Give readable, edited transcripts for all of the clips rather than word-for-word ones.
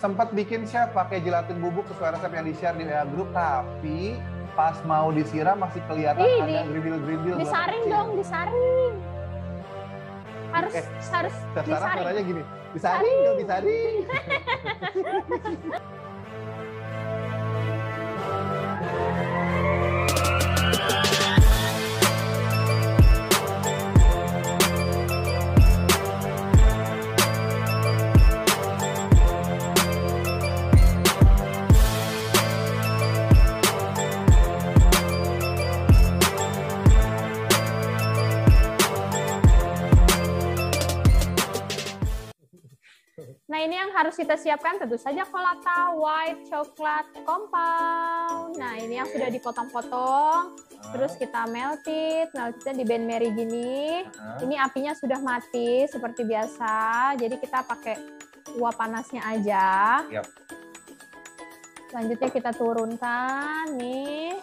sempat bikin chef pakai gelatin bubuk sesuai resep yang di-share di WA grup, tapi pas mau disiram masih kelihatan ada gerindil-gerindil. Disaring dong, disaring. Harus Sarah disaring. suaranya gini, disaring dong, disaring. Nah, ini yang harus kita siapkan tentu saja Colata White Chocolate Compound. Nah, ini yang sudah dipotong-potong. Terus kita meltnya di benmari gini. Ini apinya sudah mati seperti biasa. Jadi kita pakai uap panasnya aja. Yap. Selanjutnya kita turunkan nih.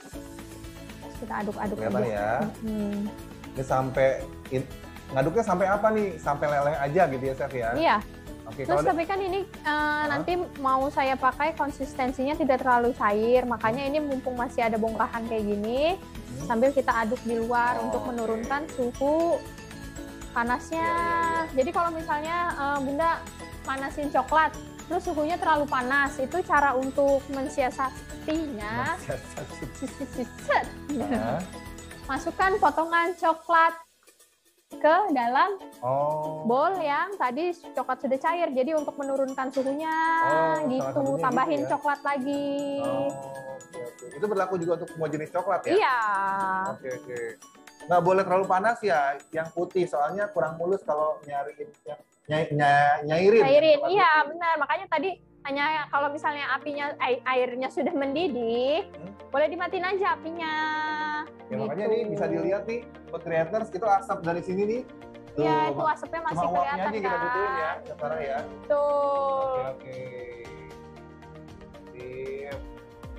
Terus kita aduk-aduk aja. Ya. Ini sampai ngaduknya sampai apa nih? Sampai leleh aja gitu ya, Chef ya? Iya. Oke, Terus tapi kan ini nanti mau saya pakai konsistensinya tidak terlalu cair, makanya ini mumpung masih ada bongkahan kayak gini, sambil kita aduk di luar untuk menurunkan suhu panasnya. Jadi kalau misalnya Bunda panasin coklat, terus suhunya terlalu panas, itu cara untuk mensiasatinya. Masukkan potongan coklat ke dalam bowl yang tadi coklat sudah cair. Jadi untuk menurunkan suhunya gitu, tambahin gitu ya? Coklat lagi. Itu berlaku juga untuk semua jenis coklat ya? Iya. Oke. Nggak boleh terlalu panas ya, yang putih, soalnya kurang mulus kalau nyairin. Iya benar, makanya tadi hanya kalau misalnya apinya airnya sudah mendidih, boleh dimatiin aja apinya. Ya gitu. Makanya nih bisa dilihat nih buat creators, itu asap dari sini nih. Iya, itu asapnya masih kelihatan aja kita butuhin ya, Sarah ya. Tuh. Oke.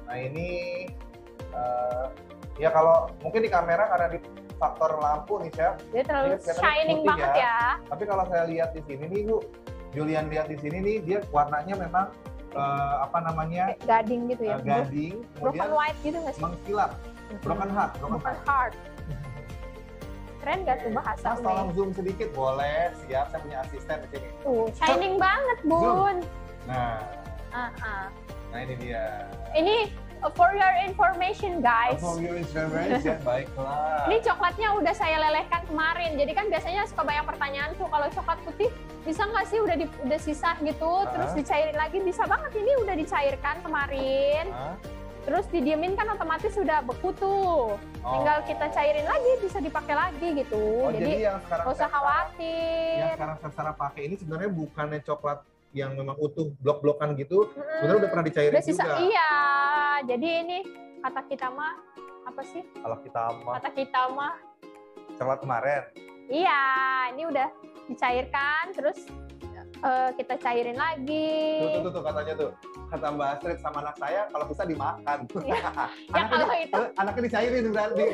Nah ini ya kalau mungkin di kamera karena di faktor lampu nih, Chef. Dia terlalu shining banget ya. Tapi kalau saya lihat di sini nih, Bu, Julian lihat di sini nih, dia warnanya memang apa namanya? Gading gitu ya. Gading, broken white gitu nggak sih? Mengkilap. Broken heart. Keren nggak tuh bahasa? Mas, tolong zoom sedikit, boleh? Siap, saya punya asisten di sini. Shining banget, Bun. Nah, nah ini dia. Ini for your information, guys. For your information, baiklah. Ini coklatnya udah saya lelehkan kemarin. Jadi kan biasanya suka banyak pertanyaan tuh, kalau coklat putih bisa nggak sih udah sisa gitu, terus dicairin lagi? Bisa banget, ini udah dicairkan kemarin. Terus didiemin kan otomatis sudah beku tuh. Tinggal kita cairin lagi, bisa dipakai lagi gitu. Jadi yang sekarang nggak usah khawatir. Yang sekarang Sarah pakai ini sebenarnya bukannya coklat yang memang utuh blok-blokan gitu. Sebenarnya udah pernah dicairin udah sisa, juga. Iya. Jadi ini kata kita mah apa sih? Kata kita mah coklat kemarin. Iya, ini udah dicairkan, terus kita cairin lagi. Tuh katanya tuh. Kata Mbak Astrid sama anak saya, kalau bisa dimakan. Ya kalau itu anaknya dicairin berarti.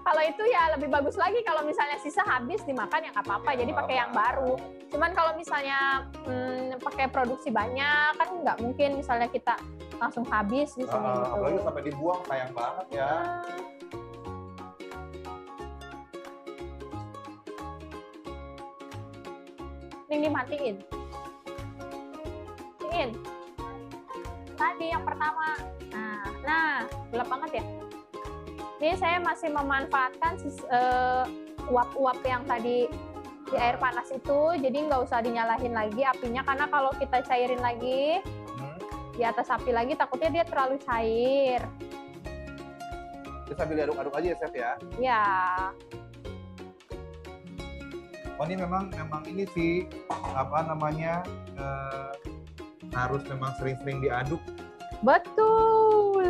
Kalau itu ya lebih bagus lagi, kalau misalnya sisa habis dimakan ya nggak apa-apa, jadi pakai yang baru. Cuman kalau misalnya pakai produksi banyak kan nggak mungkin misalnya kita langsung habis misalnya gitu. Apalagi sampai dibuang, sayang banget ya. Ini dimatiin. Tadi yang pertama. Nah, gelap banget ya. Ini saya masih memanfaatkan uap-uap yang tadi di air panas itu, jadi nggak usah dinyalahin lagi apinya, karena kalau kita cairin lagi di atas api lagi takutnya dia terlalu cair. Terus sambil diaduk-aduk aja ya, Chef ya? Ya. Oh, ini memang ini sih apa namanya harus memang sering-sering diaduk. Betul.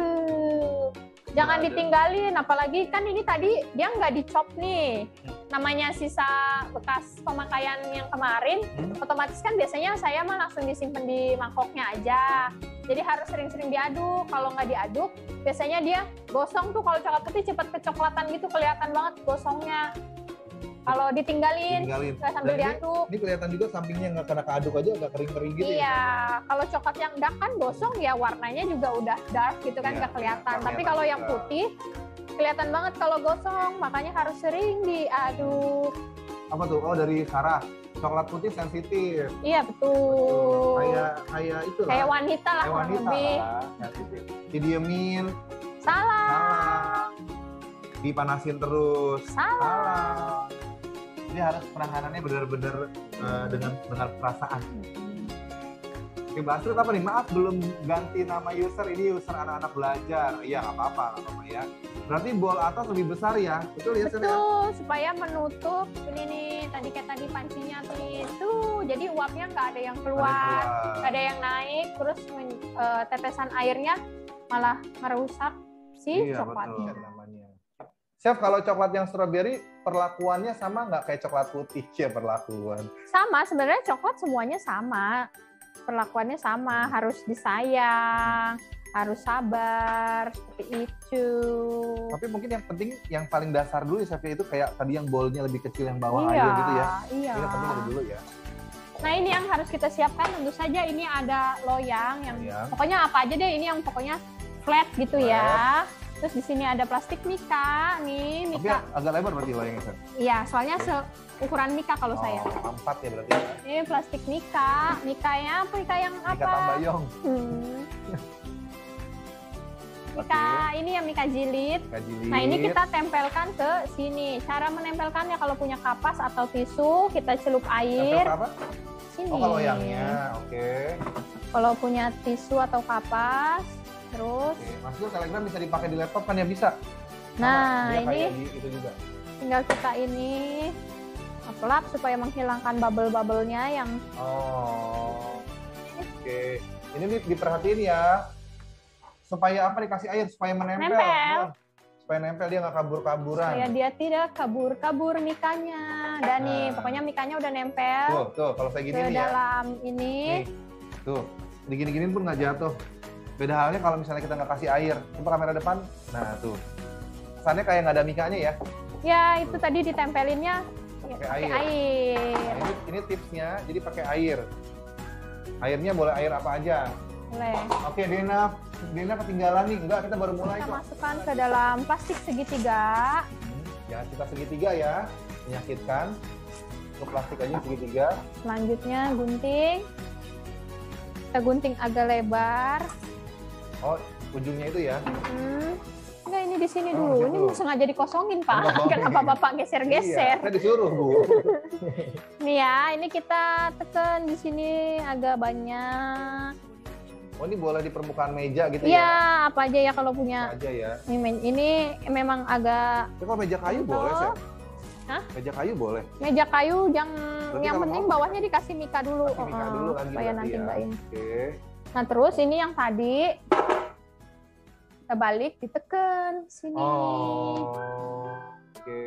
Jangan ditinggalin, apalagi kan ini tadi dia nggak dicop nih. Namanya sisa bekas pemakaian yang kemarin, otomatis kan biasanya saya mah langsung disimpan di mangkoknya aja. Jadi harus sering-sering diaduk. Kalau nggak diaduk, biasanya dia gosong tuh. Kalau coklat putih cepat kecoklatan gitu, kelihatan banget gosongnya. Kalau ditinggalin nggak sambil Dan diaduk. Ini kelihatan juga sampingnya nggak kena keaduk aja, agak kering-kering gitu ya. Iya, kalau coklat yang dark kan gosong ya warnanya juga udah dark gitu kan Iya, nggak kelihatan. nggak Tapi kelihatan kalau yang juga. putih kelihatan banget kalau gosong, makanya harus sering diaduk. Apa tuh? Oh, dari Sarah. Coklat putih sensitif. Iya betul. Kayak itu lah. Kayak wanita lah Kayak kurang wanita lebih. lah. Sensitif. Didiemin, Salah. salah. Dipanasin terus, Salah. salah. Jadi harus penanganannya benar-benar dengan perasaan. Oke, Mbak Astrid apa nih? Maaf belum ganti nama user, ini user anak-anak belajar. Iya, nggak apa-apa ya. Berarti bol atas lebih besar ya? Betul ya, Chef? Ya? Betul, supaya menutup ini nih, kayak tadi pancinya itu. Jadi uapnya nggak ada yang keluar, nggak ada yang naik, terus tetesan airnya malah merusak si Iya, coklatnya. betul namanya. Chef, kalau coklat yang strawberry perlakuannya sama nggak kayak coklat putih ya perlakuan? Sama, sebenarnya coklat semuanya sama. Perlakuannya sama, harus disayang, harus sabar, seperti itu. Tapi mungkin yang penting, yang paling dasar dulu ya Chef, itu kayak tadi yang bolnya lebih kecil yang bawah Iya, air gitu ya. iya. Ini yang penting dari dulu ya. Nah ini yang harus kita siapkan, tentu saja ini ada loyang yang Loyang. pokoknya apa aja deh, ini yang pokoknya flat gitu ya. Terus di sini ada plastik mika nih, Tapi mika. agak lebar berarti loyangnya Chef. Iya, soalnya seukuran mika kalau saya. Oh, 4 ya berarti ya. Ini plastik mika, mikanya apa? Mika yang Mika apa? tambayong. Mika ini yang mika jilid. Mika jilid. Nah ini kita tempelkan ke sini. Cara menempelkannya kalau punya kapas atau tisu, kita celup air. Tempel ke apa? Sini. Oh, kalau loyangnya. Oke. Kalau punya tisu atau kapas, terus. Oke. Maksudnya Telegram bisa dipakai di laptop kan ya bisa? Nah Dia ini kayak itu juga. tinggal kita ini lap supaya menghilangkan bubble-bubblenya yang. Oh. Oke. Ini nih diperhatiin ya. Supaya apa dikasih air? Supaya menempel. Nempel. Supaya nempel, dia nggak kabur-kaburan. Supaya dia tidak kabur-kabur mikanya. Dan nih, Nah. pokoknya mikanya udah nempel Tuh, kalau saya gini ke nih ya. dalam ini. Nih, tuh. Digini-giniin pun nggak jatuh. Beda halnya kalau misalnya kita nggak kasih air. Coba kamera depan. Nah, tuh. Kesannya kayak nggak ada mikanya ya. Ya, itu tadi ditempelinnya Pakai pakai air. air. Nah, ini tipsnya, jadi pakai air. Airnya boleh air apa aja. Boleh. Oke, Dena ketinggalan nih. Enggak, kita baru mulai Kita kok. masukkan ke dalam plastik segitiga. Jangan suka segitiga ya, menyakitkan. Ke plastik aja segitiga. Selanjutnya gunting. Kita gunting agak lebar. Oh, ujungnya itu ya. Enggak, ini di sini Oh, dulu. gitu. Ini sengaja dikosongin, Pak. Dikosongin. Kenapa Bapak Iya, geser-geser? saya disuruh, Bu. Nih ya, ini kita tekan di sini agak banyak. Oh, ini boleh di permukaan meja gitu Iya, ya? apa aja ya kalau punya. Apa aja ya. Ini memang agak Tapi kalau meja kayu boleh, Chef? Hah? Meja kayu boleh. meja kayu yang kalau penting mau- bawahnya dikasih mika dulu. Kasih mika dulu lagi supaya berarti nanti ya. nggak ini. Oke. Nah, terus ini yang tadi kita balik diteken sini. Oh. Oke.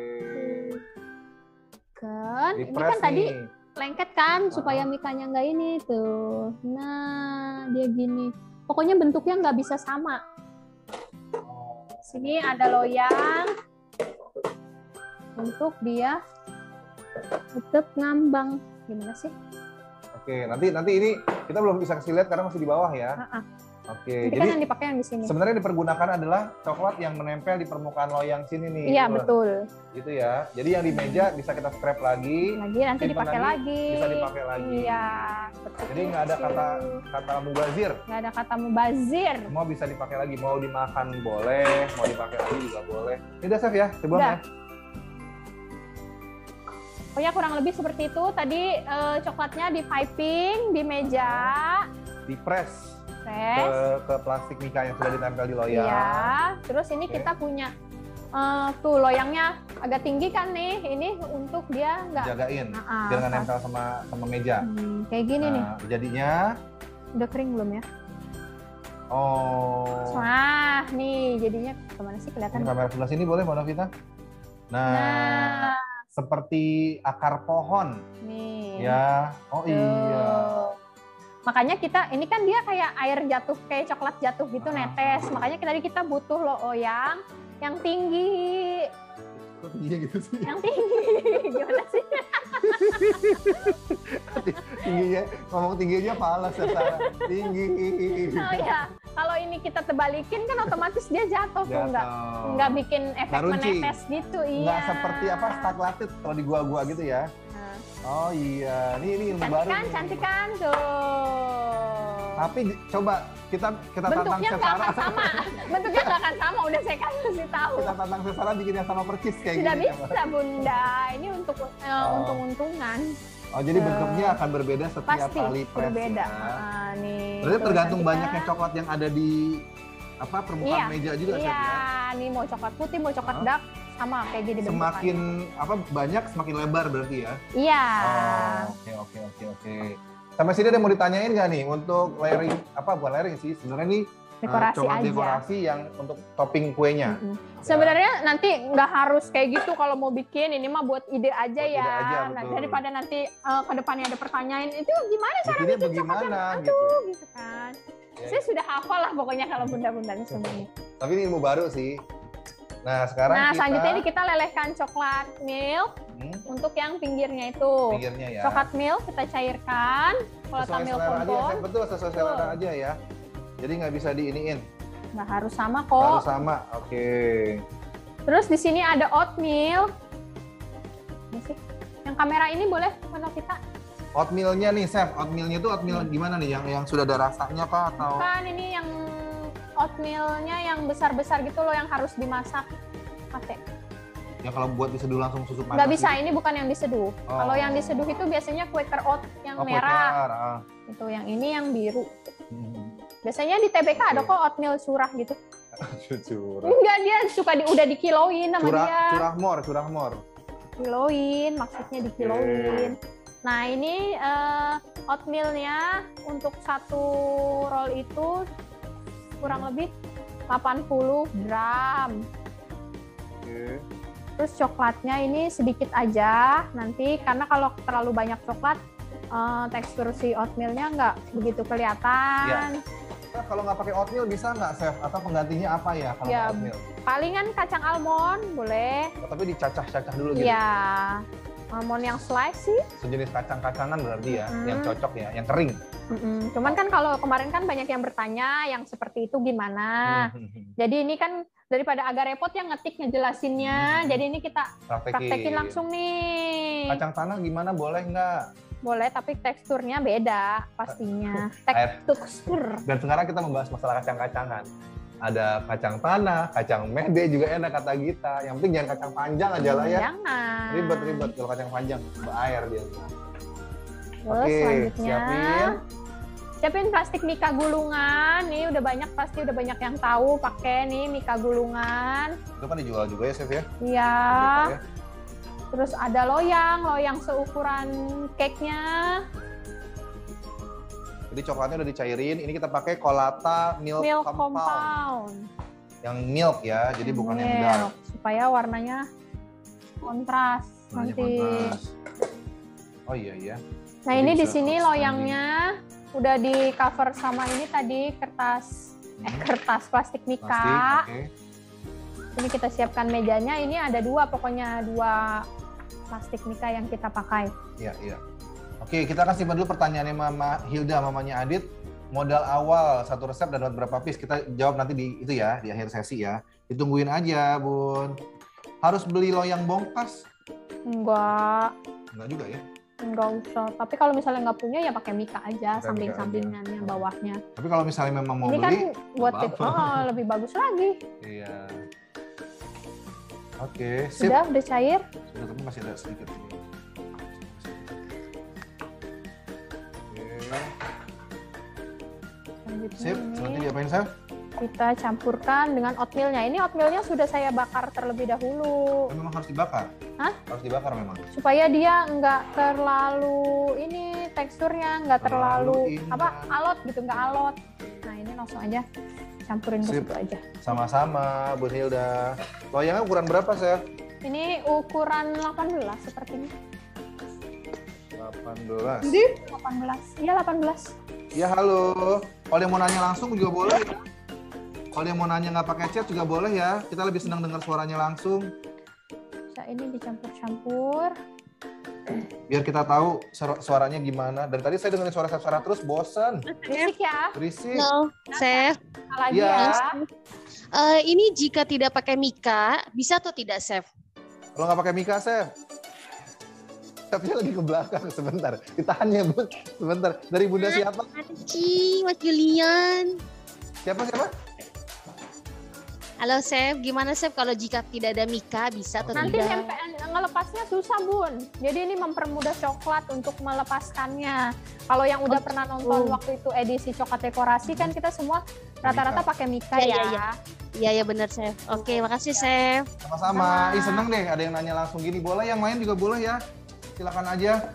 Kan, ini Dipres kan tadi nih. lengket kan supaya mikanya nggak ini tuh. Nah, dia gini. Pokoknya bentuknya nggak bisa sama. Sini ada loyang untuk dia tetap ngambang. Gimana sih? Oke, nanti ini kita belum bisa kasih lihat karena masih di bawah ya. Oke, Jadi kan jadi yang dipakai yang di sini. sebenarnya dipergunakan adalah coklat yang menempel di permukaan loyang sini nih. Iya, Tuh, betul. Gitu ya. Jadi yang di meja bisa kita scrap lagi, Lagi nanti simpan dipakai lagi. bisa dipakai lagi. Iya, seperti Jadi nggak ada itu. kata mubazir. Nggak ada kata mubazir. Semua bisa dipakai lagi. Mau dimakan boleh, mau dipakai lagi juga boleh. Ini udah Chef ya, coba Udah. ya. Pokoknya kurang lebih seperti itu. Tadi coklatnya di piping di meja, Di press press. ke plastik mika yang sudah ditempel di loyang. Iya. Terus ini Oke. kita punya tuh loyangnya agak tinggi kan nih. Ini untuk dia nggak Jagain Ah, biar nggak pas. nempel sama meja. Kayak gini nih. Nah, jadinya Udah kering belum ya? oh. Wah, nih jadinya kemana sih Ini kelihatan? kamera sebelah sini boleh Mbak Novita? Nah, seperti akar pohon nih. ya. Oh Tuh. iya. Makanya kita, ini kan dia kayak air jatuh, kayak coklat jatuh gitu Ah. netes. Makanya tadi kita butuh loyang yang tinggi. Kok tingginya gitu sih? Yang tinggi. Gimana sih? Tingginya, ngomong tinggi aja falas ya, Sarah. Tinggi. Oh ya, kalau ini kita terbalikin kan otomatis dia jatuh tuh, nggak bikin efek menetes gitu. Iya. Nggak seperti apa staglatit kalau di gua-gua gitu ya. Oh iya, ini ilmu baru. Cantik kan tuh. Tapi coba kita tantang bentuknya nggak Sesara. akan sama. Bentuknya nggak akan sama, udah saya kasih tahu. Kita tantang Sesara bikin yang sama persis kayak Tidak gini. bisa Bunda, ini untuk untung-untungan. Oh jadi bentuknya akan berbeda setiap Pasti kali press berbeda. ya. Nih. Berarti tergantung cantiknya. banyaknya coklat yang ada di permukaan meja juga Iya, ya. nih mau coklat putih, mau coklat dark sama kayak gini bentukannya. Semakin banyak semakin lebar berarti ya. Iya. Oh, oke. Sampai sini ada yang mau ditanyain nggak nih untuk layering bukan layering sih sebenarnya nih coklat aja. dekorasi yang untuk topping kuenya. Sebenarnya nanti nggak harus kayak gitu kalau mau bikin, ini mah buat ide aja Buat ya. ide aja, Nah, betul. daripada nanti ke depannya ada pertanyaan itu gimana cara Bikinnya bikin bagaimana, coklat gitu. gitu kan. Ya. Saya sudah hafal lah pokoknya kalau bunda-bunda ini semuanya. Tapi ini ilmu baru sih. Nah sekarang selanjutnya ini kita lelehkan coklat milk untuk yang pinggirnya itu. pinggirnya ya. Coklat milk kita cairkan. Kalau Sesuai milk selera aja ya, kompon, betul sesuai selera aja ya. Jadi nggak bisa diiniin. nggak harus sama kok. Harus sama, oke. Terus di sini ada oatmeal. Ini sih. Yang kamera ini boleh mana kita? Oatmealnya nih, Chef. Oatmealnya itu oatmeal gimana nih? Yang sudah ada rasanya kah atau? Kan ini yang oatmealnya yang besar-besar gitu loh yang harus dimasak. Pakai. Ya kalau buat diseduh langsung susu panas. Nggak bisa, gitu? ini bukan yang diseduh. Oh. Kalau yang diseduh itu biasanya Quaker oat yang merah. Itu yang ini yang biru. Biasanya di TBK ada kok oatmeal curah gitu. Curah. Enggak, dia suka udah dikiloin sama dia. Curah mor. Kiloin, maksudnya dikiloin. Nah ini oatmealnya untuk satu roll itu kurang lebih 80 gram. Oke. Terus coklatnya ini sedikit aja nanti, karena kalau terlalu banyak coklat tekstur si oatmealnya nggak begitu kelihatan. Nah, kalau nggak pakai oatmeal bisa nggak, Chef? Atau penggantinya apa ya kalau nggak oatmeal? Palingan kacang almond boleh. Oh, tapi dicacah-cacah dulu gitu? Iya, almond yang slice sih. Sejenis kacang-kacangan berarti ya, yang cocok ya, yang kering. Cuman kan kalau kemarin kan banyak yang bertanya yang seperti itu gimana. Jadi ini kan daripada agak repot yang ngetik ngejelasinnya, jadi ini kita praktekin langsung nih. Kacang tanah gimana, boleh nggak? Boleh, tapi teksturnya beda pastinya. Tekstur. Dan sekarang kita membahas masalah kacang-kacangan. Ada kacang tanah, kacang mede juga enak kata Gita. Yang penting jangan kacang panjang aja lah ya. Jangan. Ribet-ribet kalau kacang panjang, berair dia. Terus selanjutnya siapin plastik mika gulungan. Nih udah banyak yang tahu pakai nih mika gulungan. Itu kan dijual juga ya, Chef ya? Iya. Terus ada loyang seukuran cake-nya. Jadi coklatnya udah dicairin. Ini kita pakai Colata Milk Compound. Yang milk ya, jadi bukan yang dark. Supaya warnanya kontras nanti. Oh iya. Nah ini di sini loyangnya udah di cover sama ini tadi kertas plastik mika. Ini kita siapkan mejanya. Ini ada dua plastik mika yang kita pakai. Iya. Oke, kita akan simpan dulu pertanyaannya Mama Hilda, mamanya Adit. Modal awal satu resep dan dapat berapa piece? Kita jawab nanti di akhir sesi ya. Ditungguin aja, Bun. Harus beli loyang bongkas? Enggak juga ya? Enggak usah. Tapi kalau misalnya nggak punya ya pakai mika aja, samping-sampingannya, bawahnya. Tapi kalau misalnya memang mau ini beli, kan buat lebih bagus lagi. Iya. Oke, sip. Udah cair? Sudah, tapi masih ada sedikit ini. Sip, selanjutnya diapain, Chef? Kita campurkan dengan oatmealnya. Ini oatmealnya sudah saya bakar terlebih dahulu. Memang harus dibakar? Hah? Harus dibakar memang? Supaya dia nggak terlalu ini teksturnya nggak terlalu alot gitu, nggak alot. Nah ini langsung aja campurin ke situ aja. Sama-sama, Bu Hilda. Loyangnya ukuran berapa, Chef? Ini ukuran 18 seperti ini. 18. 18. Iya 18. Ya halo. Kalau yang mau nanya langsung juga boleh ya. Kalau yang mau nanya nggak pakai chat juga boleh ya. Kita lebih senang dengar suaranya langsung. kita ini dicampur-campur. Biar kita tahu suaranya gimana. Dan tadi saya dengerin suara Sarah terus bosan. Berisik ya. Berisik. Halo, Chef. Lagi Iya. ya. Ini jika tidak pakai mika, bisa atau tidak, Chef? Kalau nggak pakai Mika, Chef. Chefnya lagi ke belakang sebentar. Ditahan ya, Bu. Sebentar. Dari Bunda siapa? Anci, Mas Julian. Siapa? Halo, Chef. Gimana, Chef? Kalau jika tidak ada mika, bisa atau Nanti tidak? ngelepasnya susah, Bun. Jadi ini mempermudah coklat untuk melepaskannya. Kalau yang udah pernah nonton waktu itu edisi coklat dekorasi kan kita semua rata-rata pakai Mika Iya, ya. iya. Iya, benar, Chef. Oke, makasih, Chef. Sama-sama. Ih, seneng deh. Ada yang nanya langsung gini. Boleh yang main juga boleh ya. Silakan aja.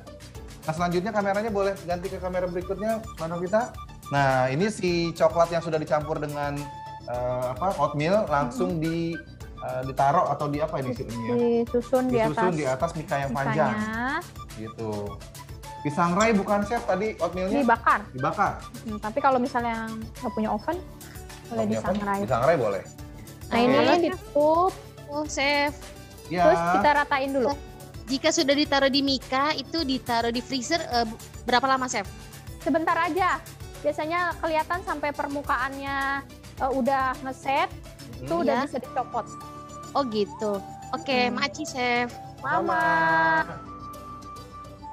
Nah, selanjutnya kameranya boleh ganti ke kamera berikutnya, Mbak Novita. Nah, ini si coklat yang sudah dicampur dengan oatmeal langsung ditaruh atau di apa ini sih ini ya? Disusun Disusun di atas mika yang panjang. Gitu. Pisang rai bukan, Chef, tadi oatmealnya? Dibakar. Dibakar. Tapi kalau misalnya nggak punya oven, boleh disangrai. Disangrai boleh. Nah, ini ditutup. Oh, Chef. Ya. Terus kita ratain dulu. Jika sudah ditaruh di mika, itu ditaruh di freezer berapa lama, Chef? Sebentar aja. Biasanya kelihatan sampai permukaannya udah ngeset, itu udah bisa dicopot. Oh, gitu. Oke, makasih, Chef. Mama.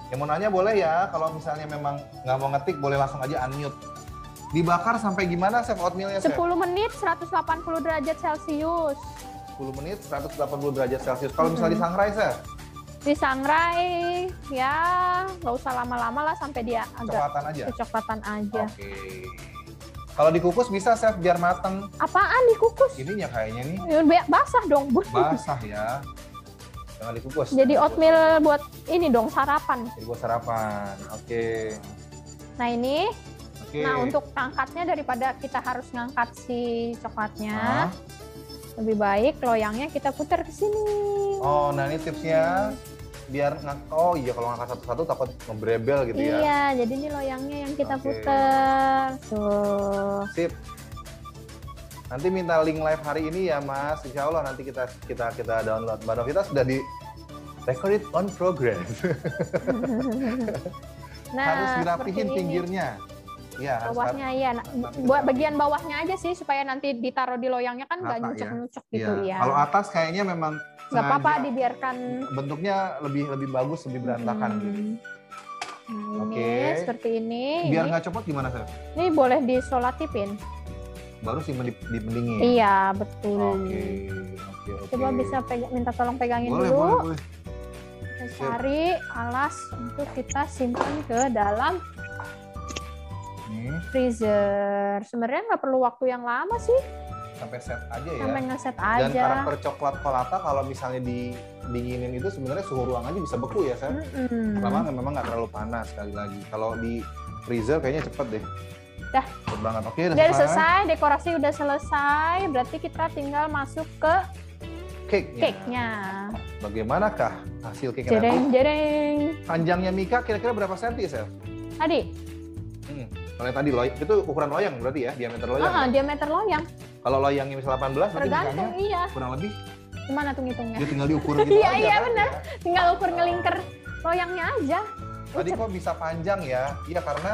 Yang mau nanya boleh ya, kalau misalnya memang nggak mau ngetik boleh langsung aja unmute. Dibakar sampai gimana, Chef, oatmealnya, Chef? 10 menit 180 derajat Celcius. 10 menit 180 derajat Celcius. Kalau misalnya disangrai, Chef? Disangrai ya nggak usah lama-lama lah sampai dia agak Coklatan aja? kecoklatan aja. Oke. Kalau dikukus bisa, Chef, biar mateng. Apaan dikukus? Ininya kayaknya nih Basah dong, Bun. basah ya. Jangan dikukus. Jadi oatmeal buat ini dong sarapan. Jadi buat sarapan. Oke. Nah ini, Oke. nah untuk ngangkatnya daripada kita harus ngangkat si coklatnya, lebih baik loyangnya kita putar ke sini. Oh, nah ini tipsnya biar oh iya kalau ngangkat satu-satu takut ngebrebel gitu ya. Iya, jadi ini loyangnya yang kita Oke. putar. Tuh. Sip. Nanti minta link live hari ini ya, Mas. Insya Allah nanti kita download. Mbak Novita sudah di recorded on progress. Nah, harus dirapihin seperti ini. pinggirnya. Iya, harus Bawahnya ya, buat bagian bawahnya aja sih supaya nanti ditaruh di loyangnya kan nggak Rata, ya. nyucek-nyucek gitu Iya. ya. Kalau atas kayaknya memang Nggak apa-apa sengaja dibiarkan. bentuknya lebih bagus, lebih berantakan gitu. Nah, Oke. ini seperti ini. Biar Ini- nggak copot gimana, Chef? Ini boleh disolatifin. Baru sih dipendingin. Iya, betul. Oke. Coba bisa minta tolong pegangin boleh, dulu. boleh. Kita cari alas untuk kita simpan ke dalam Nih, freezer. Sebenarnya nggak perlu waktu yang lama sih, sampai set aja ya. sampai ngeset Dan aja. karakter coklat kolata kalau misalnya didinginin itu sebenarnya suhu ruang aja bisa beku ya, Chef. Memang nggak terlalu panas sekali lagi. Kalau di freezer kayaknya cepet deh. Dah. Cepet banget. Oke, Udah selesai, dekorasi udah selesai. Berarti kita tinggal masuk ke Cake-nya. cake-nya. Bagaimanakah hasil cake nanti? Jereng-jereng. Panjangnya Mika kira-kira berapa senti, Chef? Tadi, Kalau yang tadi itu ukuran loyang berarti ya, diameter loyang. Ya? diameter loyang. Kalau loyangnya misal 18 berarti Tergantung, Mikanya iya. kurang lebih Gimana tuh ngitungnya? dia tinggal diukur gitu Iya, aja. iya, kan? benar. Tinggal ukur ngelingker loyangnya aja. Tadi kok bisa panjang ya? Iya karena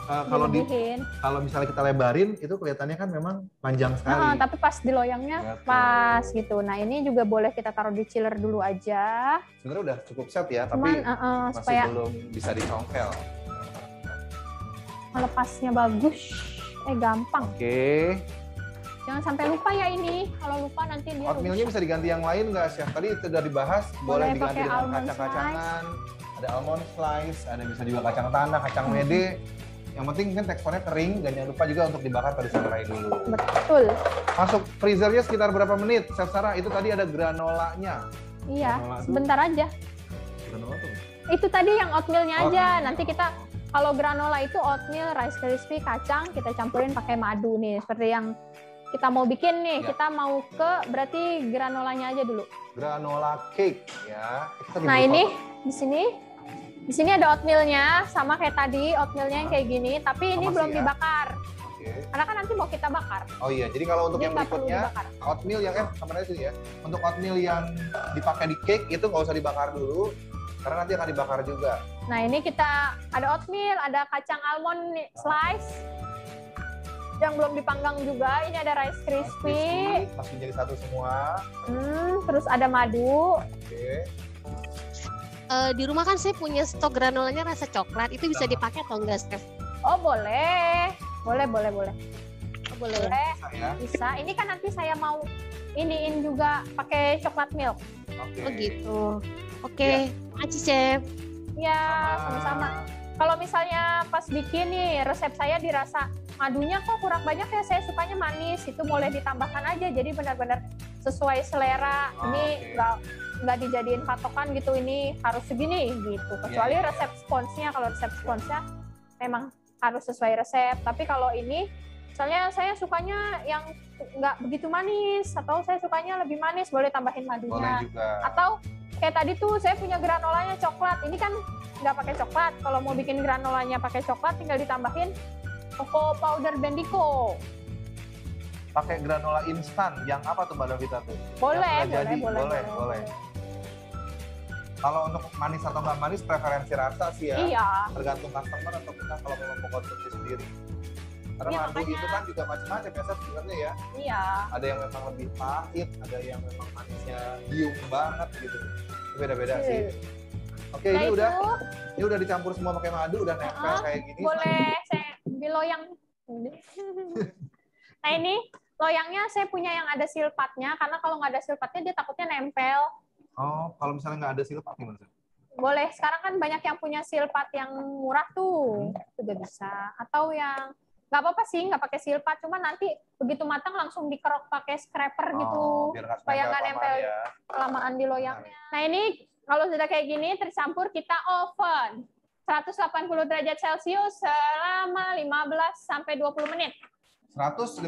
Dilebihin. kalau misalnya kita lebarin itu kelihatannya kan memang panjang sekali. Tapi pas di loyangnya Betul. pas gitu. Nah ini juga boleh kita taruh di chiller dulu aja. Sebenarnya udah cukup set ya, Cuman tapi masih supaya belum bisa dicongkel. melepasnya bagus. Gampang. Oke. Jangan sampai lupa ya ini. Kalau lupa nanti dia Oatmealnya rusak. bisa diganti yang lain nggak, Chef? Tadi itu udah dibahas, boleh diganti pakai dengan almond kacang-kacangan. Ada almond slice, ada bisa juga kacang tanah, kacang mede. Yang penting kan teksturnya kering dan jangan lupa juga untuk dibakar pada sangrai dulu. Betul. Masuk freezernya sekitar berapa menit, Chef Sarah? Itu tadi ada granolanya. Iya, Granola tuh- sebentar aja. Granola tuh? Itu tadi yang oatmealnya Oh, aja. granola. Nanti kita kalau granola itu oatmeal, rice crispy, kacang kita campurin pakai madu nih. Seperti yang kita mau bikin nih. Ya. Kita mau ke berarti granolanya aja dulu. Granola cake ya. Itu tadi Nah berupa ini apa? di sini ada oatmealnya sama kayak tadi oatmealnya yang kayak gini. Tapi ini Sama belum sih ya. dibakar. Oke. Karena kan nanti mau kita bakar. Oh iya, jadi kalau untuk Jadi yang nggak perlu berikutnya, dibakar. oatmeal yang kemarin itu ya. Untuk oatmeal yang dipakai di cake itu nggak usah dibakar dulu, karena nanti akan dibakar juga. Nah ini kita ada oatmeal, ada kacang almond slice yang belum dipanggang juga. Ini ada rice crispy. Masih jadi satu semua. Terus ada madu. Oke. Di rumah kan saya punya stok granolanya rasa coklat. Itu bisa dipakai atau enggak, Steph? Oh boleh, boleh. Boleh. Boleh, Bisa ya. bisa. Ini kan nanti saya mau iniin juga pakai coklat milk. Oke. Oh gitu. Oke, makasih Chef. Ya, sama-sama. Kalau misalnya pas bikin nih, resep saya dirasa madunya kok kurang banyak ya, saya sukanya manis. Itu boleh ditambahkan aja, jadi benar-benar sesuai selera. Ini nggak dijadiin patokan gitu, ini harus segini gitu. Kecuali resep sponsnya, kalau resep sponsnya memang harus sesuai resep. Tapi kalau ini, misalnya saya sukanya yang nggak begitu manis, atau saya sukanya lebih manis, boleh tambahin madunya. Boleh juga. Atau kayak tadi tuh saya punya granolanya coklat, ini kan nggak pakai coklat. Kalau mau bikin granolanya pakai coklat, tinggal ditambahin cocoa powder Bendico. Pakai granola instan, yang apa tuh Mbak Davita tuh? Boleh, Yang sudah boleh. boleh. Kalau untuk manis atau nggak manis, preferensi rasa sih ya. Iya. Tergantung customer atau kita kalau memang mau konsumsi sendiri. Karena Iya, madu makanya. itu kan juga macam-macam ya sebenarnya ya. Iya. Ada yang memang lebih pahit, ada yang memang manisnya giung banget gitu. Beda-beda sih. Oke, Nah, ini udah dicampur semua pakai madu, udah nempel kayak gini. Boleh saya ambil loyang. Nah ini loyangnya saya punya yang ada silpatnya, karena kalau nggak ada silpatnya dia takutnya nempel. Oh, kalau misalnya nggak ada silpat gimana? Boleh, sekarang kan banyak yang punya silpat yang murah tuh, juga bisa. Atau yang nggak apa-apa sih, nggak pakai silpat, cuma nanti begitu matang langsung dikerok pakai scraper gitu, supaya nggak nempel kelamaan di loyangnya. Nah ini kalau sudah kayak gini tercampur, kita oven 180 derajat Celcius selama 15 sampai 20 menit. 150?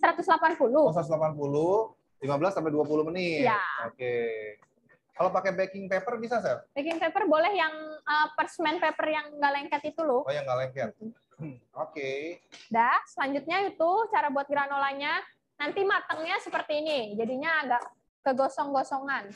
180. Oh, 180, 15 sampai 20 menit. Ya. Oke. Kalau pakai baking paper bisa, Chef? Baking paper boleh yang parchment paper yang nggak lengket itu loh. Oh, yang nggak lengket. Oke. Dah, selanjutnya itu cara buat granolanya. Nanti matangnya seperti ini, jadinya agak kegosong-gosongan.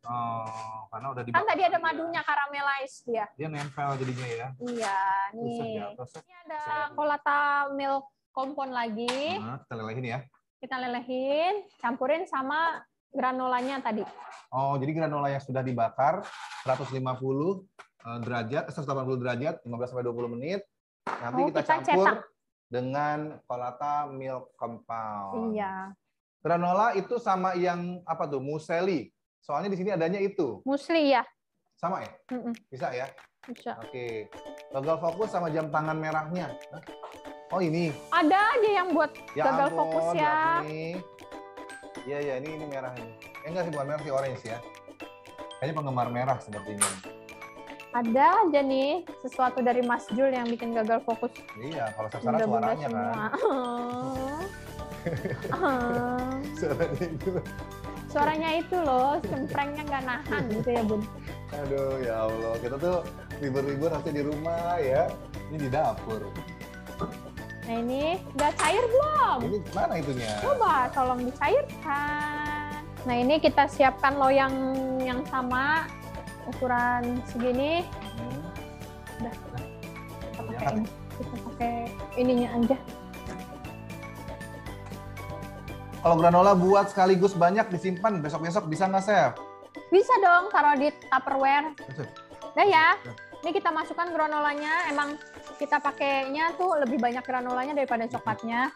Oh, karena udah Kan tadi ada madunya, caramelize dia. Dia nempel jadinya ya. Iya, nih. Ini ada Colata milk compound lagi. Nah, kita lelehin ya. Kita lelehin, campurin sama granolanya tadi. Oh, jadi granola yang sudah dibakar 150 derajat, 180 derajat, 15 sampai 20 menit. Nanti kita campur cetak dengan Colata milk compound. Iya. Granola itu sama yang apa tuh? Muesli. Soalnya di sini adanya itu. Musli ya. Sama ya? Bisa ya? Bisa. Oke. Gagal fokus sama jam tangan merahnya. Oh ini. Ada aja yang buat Ya gagal ampun, fokus ya. Iya, ini merah ini. Enggak sih, bukan merah sih, orange ya. Kayaknya penggemar merah sepertinya. Ada aja nih sesuatu dari Mas Jul yang bikin gagal fokus. Iya, kalau secara suaranya kan. Suaranya itu. Suaranya itu loh, cemprengnya nggak nahan gitu ya, Bun. Aduh, ya Allah. Kita tuh libur-libur harusnya di rumah ya. Ini di dapur. Nah ini, udah cair belum? Ini mana itunya? Coba, tolong dicairkan. Nah ini kita siapkan loyang yang sama, ukuran segini. Udah, kita pakai ininya aja. Kalau granola buat sekaligus banyak disimpan, besok-besok bisa nggak, Chef? Bisa dong, taruh di Tupperware. Udah ya, ini kita masukkan granolanya. Emang kita pakainya tuh lebih banyak granolanya daripada coklatnya.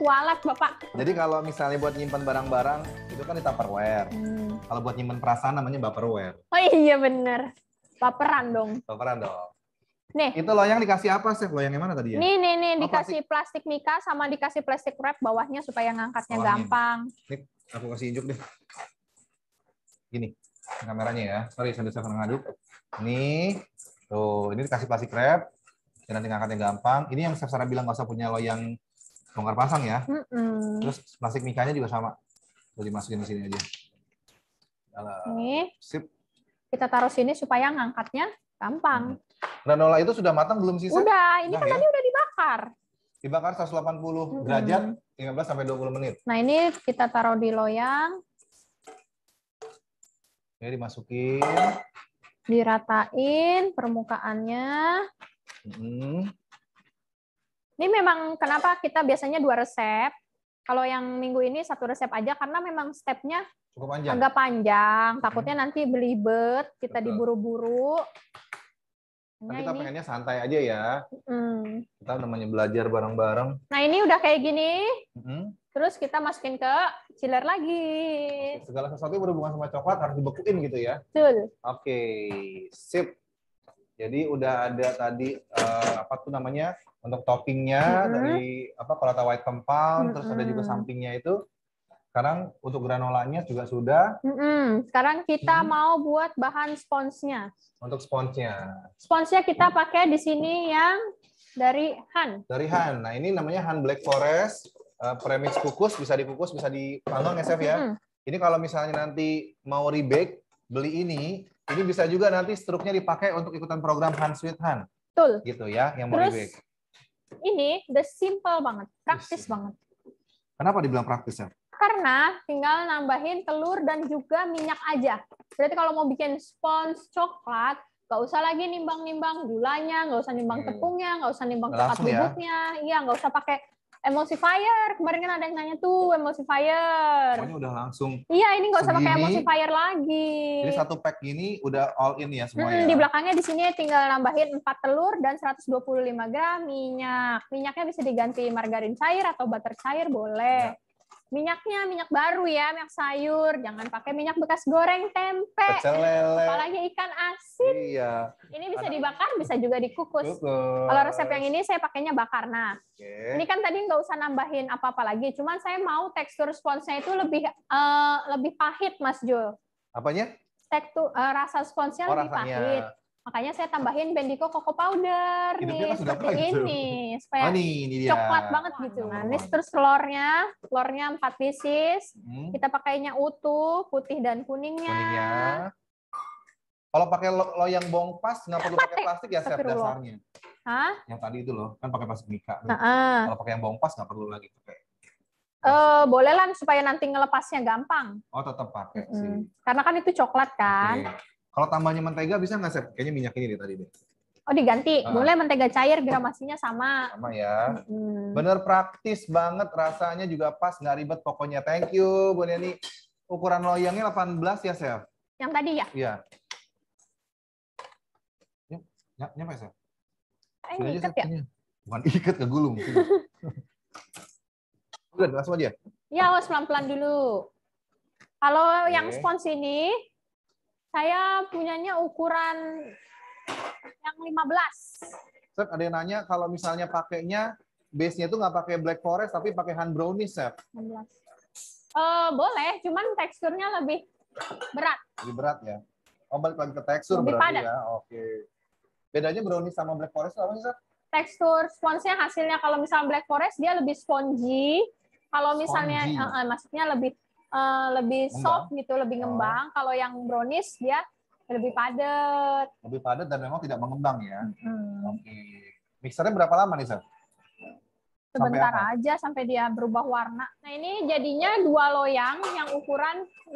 Kualat, Bapak. Jadi kalau misalnya buat nyimpan barang-barang, itu kan di Tupperware. Kalau buat nyimpan perasaan namanya Baperware. Oh iya bener. Baperan dong. Baperan dong. Nih. Itu loyang dikasih apa, Chef? Loyang yang mana tadi ya? Nih, dikasih plastik mika sama dikasih plastik wrap bawahnya supaya ngangkatnya gampang. Ini aku kasih injuk deh. Gini, kameranya ya. Sorry, sambil saya ngaduk. Nih, tuh, ini dikasih plastik wrap. Dan nanti ngangkatnya gampang. Ini yang Chef Sarah bilang nggak usah punya loyang bongkar pasang ya. Terus plastik mikanya juga sama. Tuh dimasukin di sini aja. Nih, sip. Kita taruh sini supaya ngangkatnya gampang. Granola itu sudah matang belum sih? Udah, ini kan tadi udah dibakar. Dibakar 180 derajat 15 sampai 20 menit. Nah, ini kita taruh di loyang. Oke, dimasukin. Diratain permukaannya. Ini memang kenapa kita biasanya 2 resep. Kalau yang minggu ini 1 resep aja karena memang stepnya Cukup panjang. agak panjang. Takutnya nanti belibet, kita Betul. diburu-buru. Nah, kita pengennya santai aja ya. Kita namanya belajar bareng-bareng. Nah, ini udah kayak gini. Terus Terus kita masukin ke chiller lagi. segala sesuatu yang berhubungan sama coklat harus dibekuin gitu ya. Betul. Oke, sip. Jadi udah ada tadi apa tuh namanya untuk toppingnya dari apa Colata White Compound, terus ada juga sampingnya itu. Sekarang untuk granolanya juga sudah. Sekarang kita mau buat bahan sponsnya. Untuk sponsnya. Sponsnya kita pakai di sini yang dari Han. Dari Han. Nah ini namanya Han Black Forest. Premix kukus, bisa dikukus, bisa dipanggang ya Chef ya. Ini kalau misalnya nanti mau rebake, beli ini bisa juga nanti struknya dipakai untuk ikutan program Han Sweet Han. Betul. Gitu ya, yang mau Terus rebake. ini udah simple banget, praktis banget. Kenapa dibilang praktis ya? Karena tinggal nambahin telur dan juga minyak aja. Berarti kalau mau bikin spons coklat, nggak usah lagi nimbang-nimbang gulanya, nggak usah nimbang tepungnya, nggak usah nimbang coklat Langsung ya? bubuknya. Iya, nggak usah pakai emulsifier. Kemarin kan ada yang nanya tuh emulsifier. Pokoknya udah langsung. Iya, ini nggak usah pakai segini. emulsifier lagi. Jadi satu pack gini udah all in ya semua ya. Di belakangnya di sini tinggal nambahin 4 telur dan 125 gram minyak. Minyaknya bisa diganti margarin cair atau butter cair boleh. Ya. Minyaknya minyak baru ya, minyak sayur. Jangan pakai minyak bekas goreng tempe. Pecel lele. Apalagi ikan asin. Iya. Ini bisa dibakar, bisa juga dikukus. Betul. Kalau resep yang ini saya pakainya bakar. Nah, Oke. ini kan tadi nggak usah nambahin apa-apa lagi. Cuman saya mau tekstur sponsnya itu lebih pahit, Mas Jul. Apanya? Tekstur rasa sponsnya lebih rasanya. pahit. Makanya saya tambahin Bendigo Cocoa Powder Hidupnya kan nih, sudah seperti pahit, ini, supaya Oh nih, ini dia. coklat banget gitu. Nah, ini terus telurnya 4 pieces. Kita pakainya utuh, putih dan kuningnya. Kuningnya. Kalau pakai loyang bongpas nggak perlu pakai plastik ya Chef Astagfirullah. dasarnya. Hah? Yang tadi itu loh, kan pakai plastik mika. Kalau pakai yang bongpas nggak perlu lagi pakai. Boleh lah supaya nanti ngelepasnya gampang. Oh tetap pakai sih. Karena kan itu coklat kan. Oke. Kalau tambahnya mentega bisa nggak Chef? Kayaknya minyak ini deh tadi deh. Oh diganti, boleh mentega cair gramasinya sama. Sama ya. Bener praktis banget, rasanya juga pas, nggak ribet pokoknya. Thank you Bu Neni. Ukuran loyangnya 18 ya Chef? Yang tadi ya? Iya. Nyampe Chef? Ini ikat ya? Bukan ikat, kegulung. Udah, langsung aja. Ya, awas pelan-pelan dulu. Kalau yang spons ini, saya punyanya ukuran yang 15. Chef, ada yang nanya kalau misalnya pakainya base-nya itu nggak pakai Black Forest tapi pakai hand brownies, Chef. 16. Boleh, cuman teksturnya lebih berat. Lebih berat ya. Oh, balik lagi ke tekstur Lebih berarti padat. ya. Oke. Bedanya brownies sama Black Forest apa sih, Chef? Tekstur sponsnya hasilnya kalau misalnya Black Forest dia lebih spongy. Kalau misalnya maksudnya lebih soft gitu, lebih ngembang. Kalau yang brownies dia lebih padat. Lebih padat dan memang tidak mengembang ya. Oke. Mixernya berapa lama nih, Chef? Sebentar aja sampai dia berubah warna. Nah, ini jadinya 2 loyang yang ukuran 16.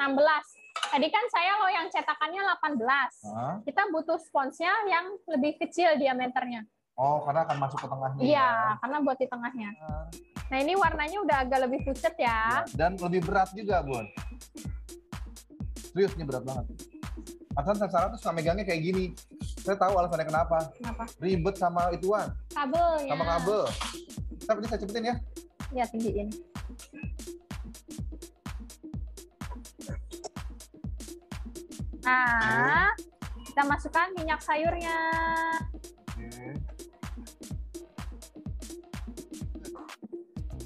Tadi kan saya loyang cetakannya 18. Kita butuh sponsnya yang lebih kecil diameternya. Oh, karena akan masuk ke tengahnya. Iya, karena buat di tengahnya. Nah, ini warnanya udah agak lebih pucat ya. Dan lebih berat juga, Bun. Serius, ini berat banget. Atasan Sarah tuh suka megangnya kayak gini. Saya tahu alasannya kenapa. Kenapa? Ribet sama ituan. Kabelnya. Sama kabel. Tapi ini saya cepetin ya. Ya, tinggiin. Nah, kita masukkan minyak sayurnya.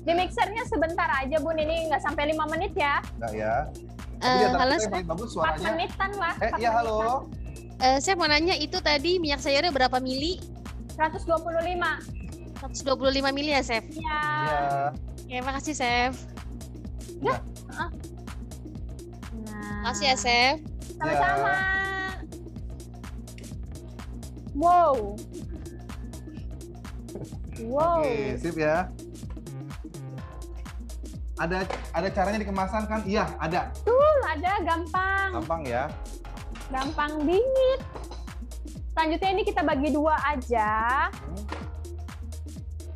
Di mixernya sebentar aja, Bun. Ini nggak sampai 5 menit ya. Enggak ya. Halo, Chef. Bagus suaranya. 4 menitan lah. Iya, halo. Saya mau nanya itu tadi minyak sayurnya berapa mili? 125. 125 mili ya, Chef? Iya. Iya. Oke, makasih, Chef. Ya. Nah. Makasih ya, Chef. Sama-sama. Wow. Wow. Oke, sip ya. Ada caranya di kemasan kan? Iya, ada. Ada, gampang. Gampang ya. Gampang dingin. Selanjutnya ini kita bagi 2 aja.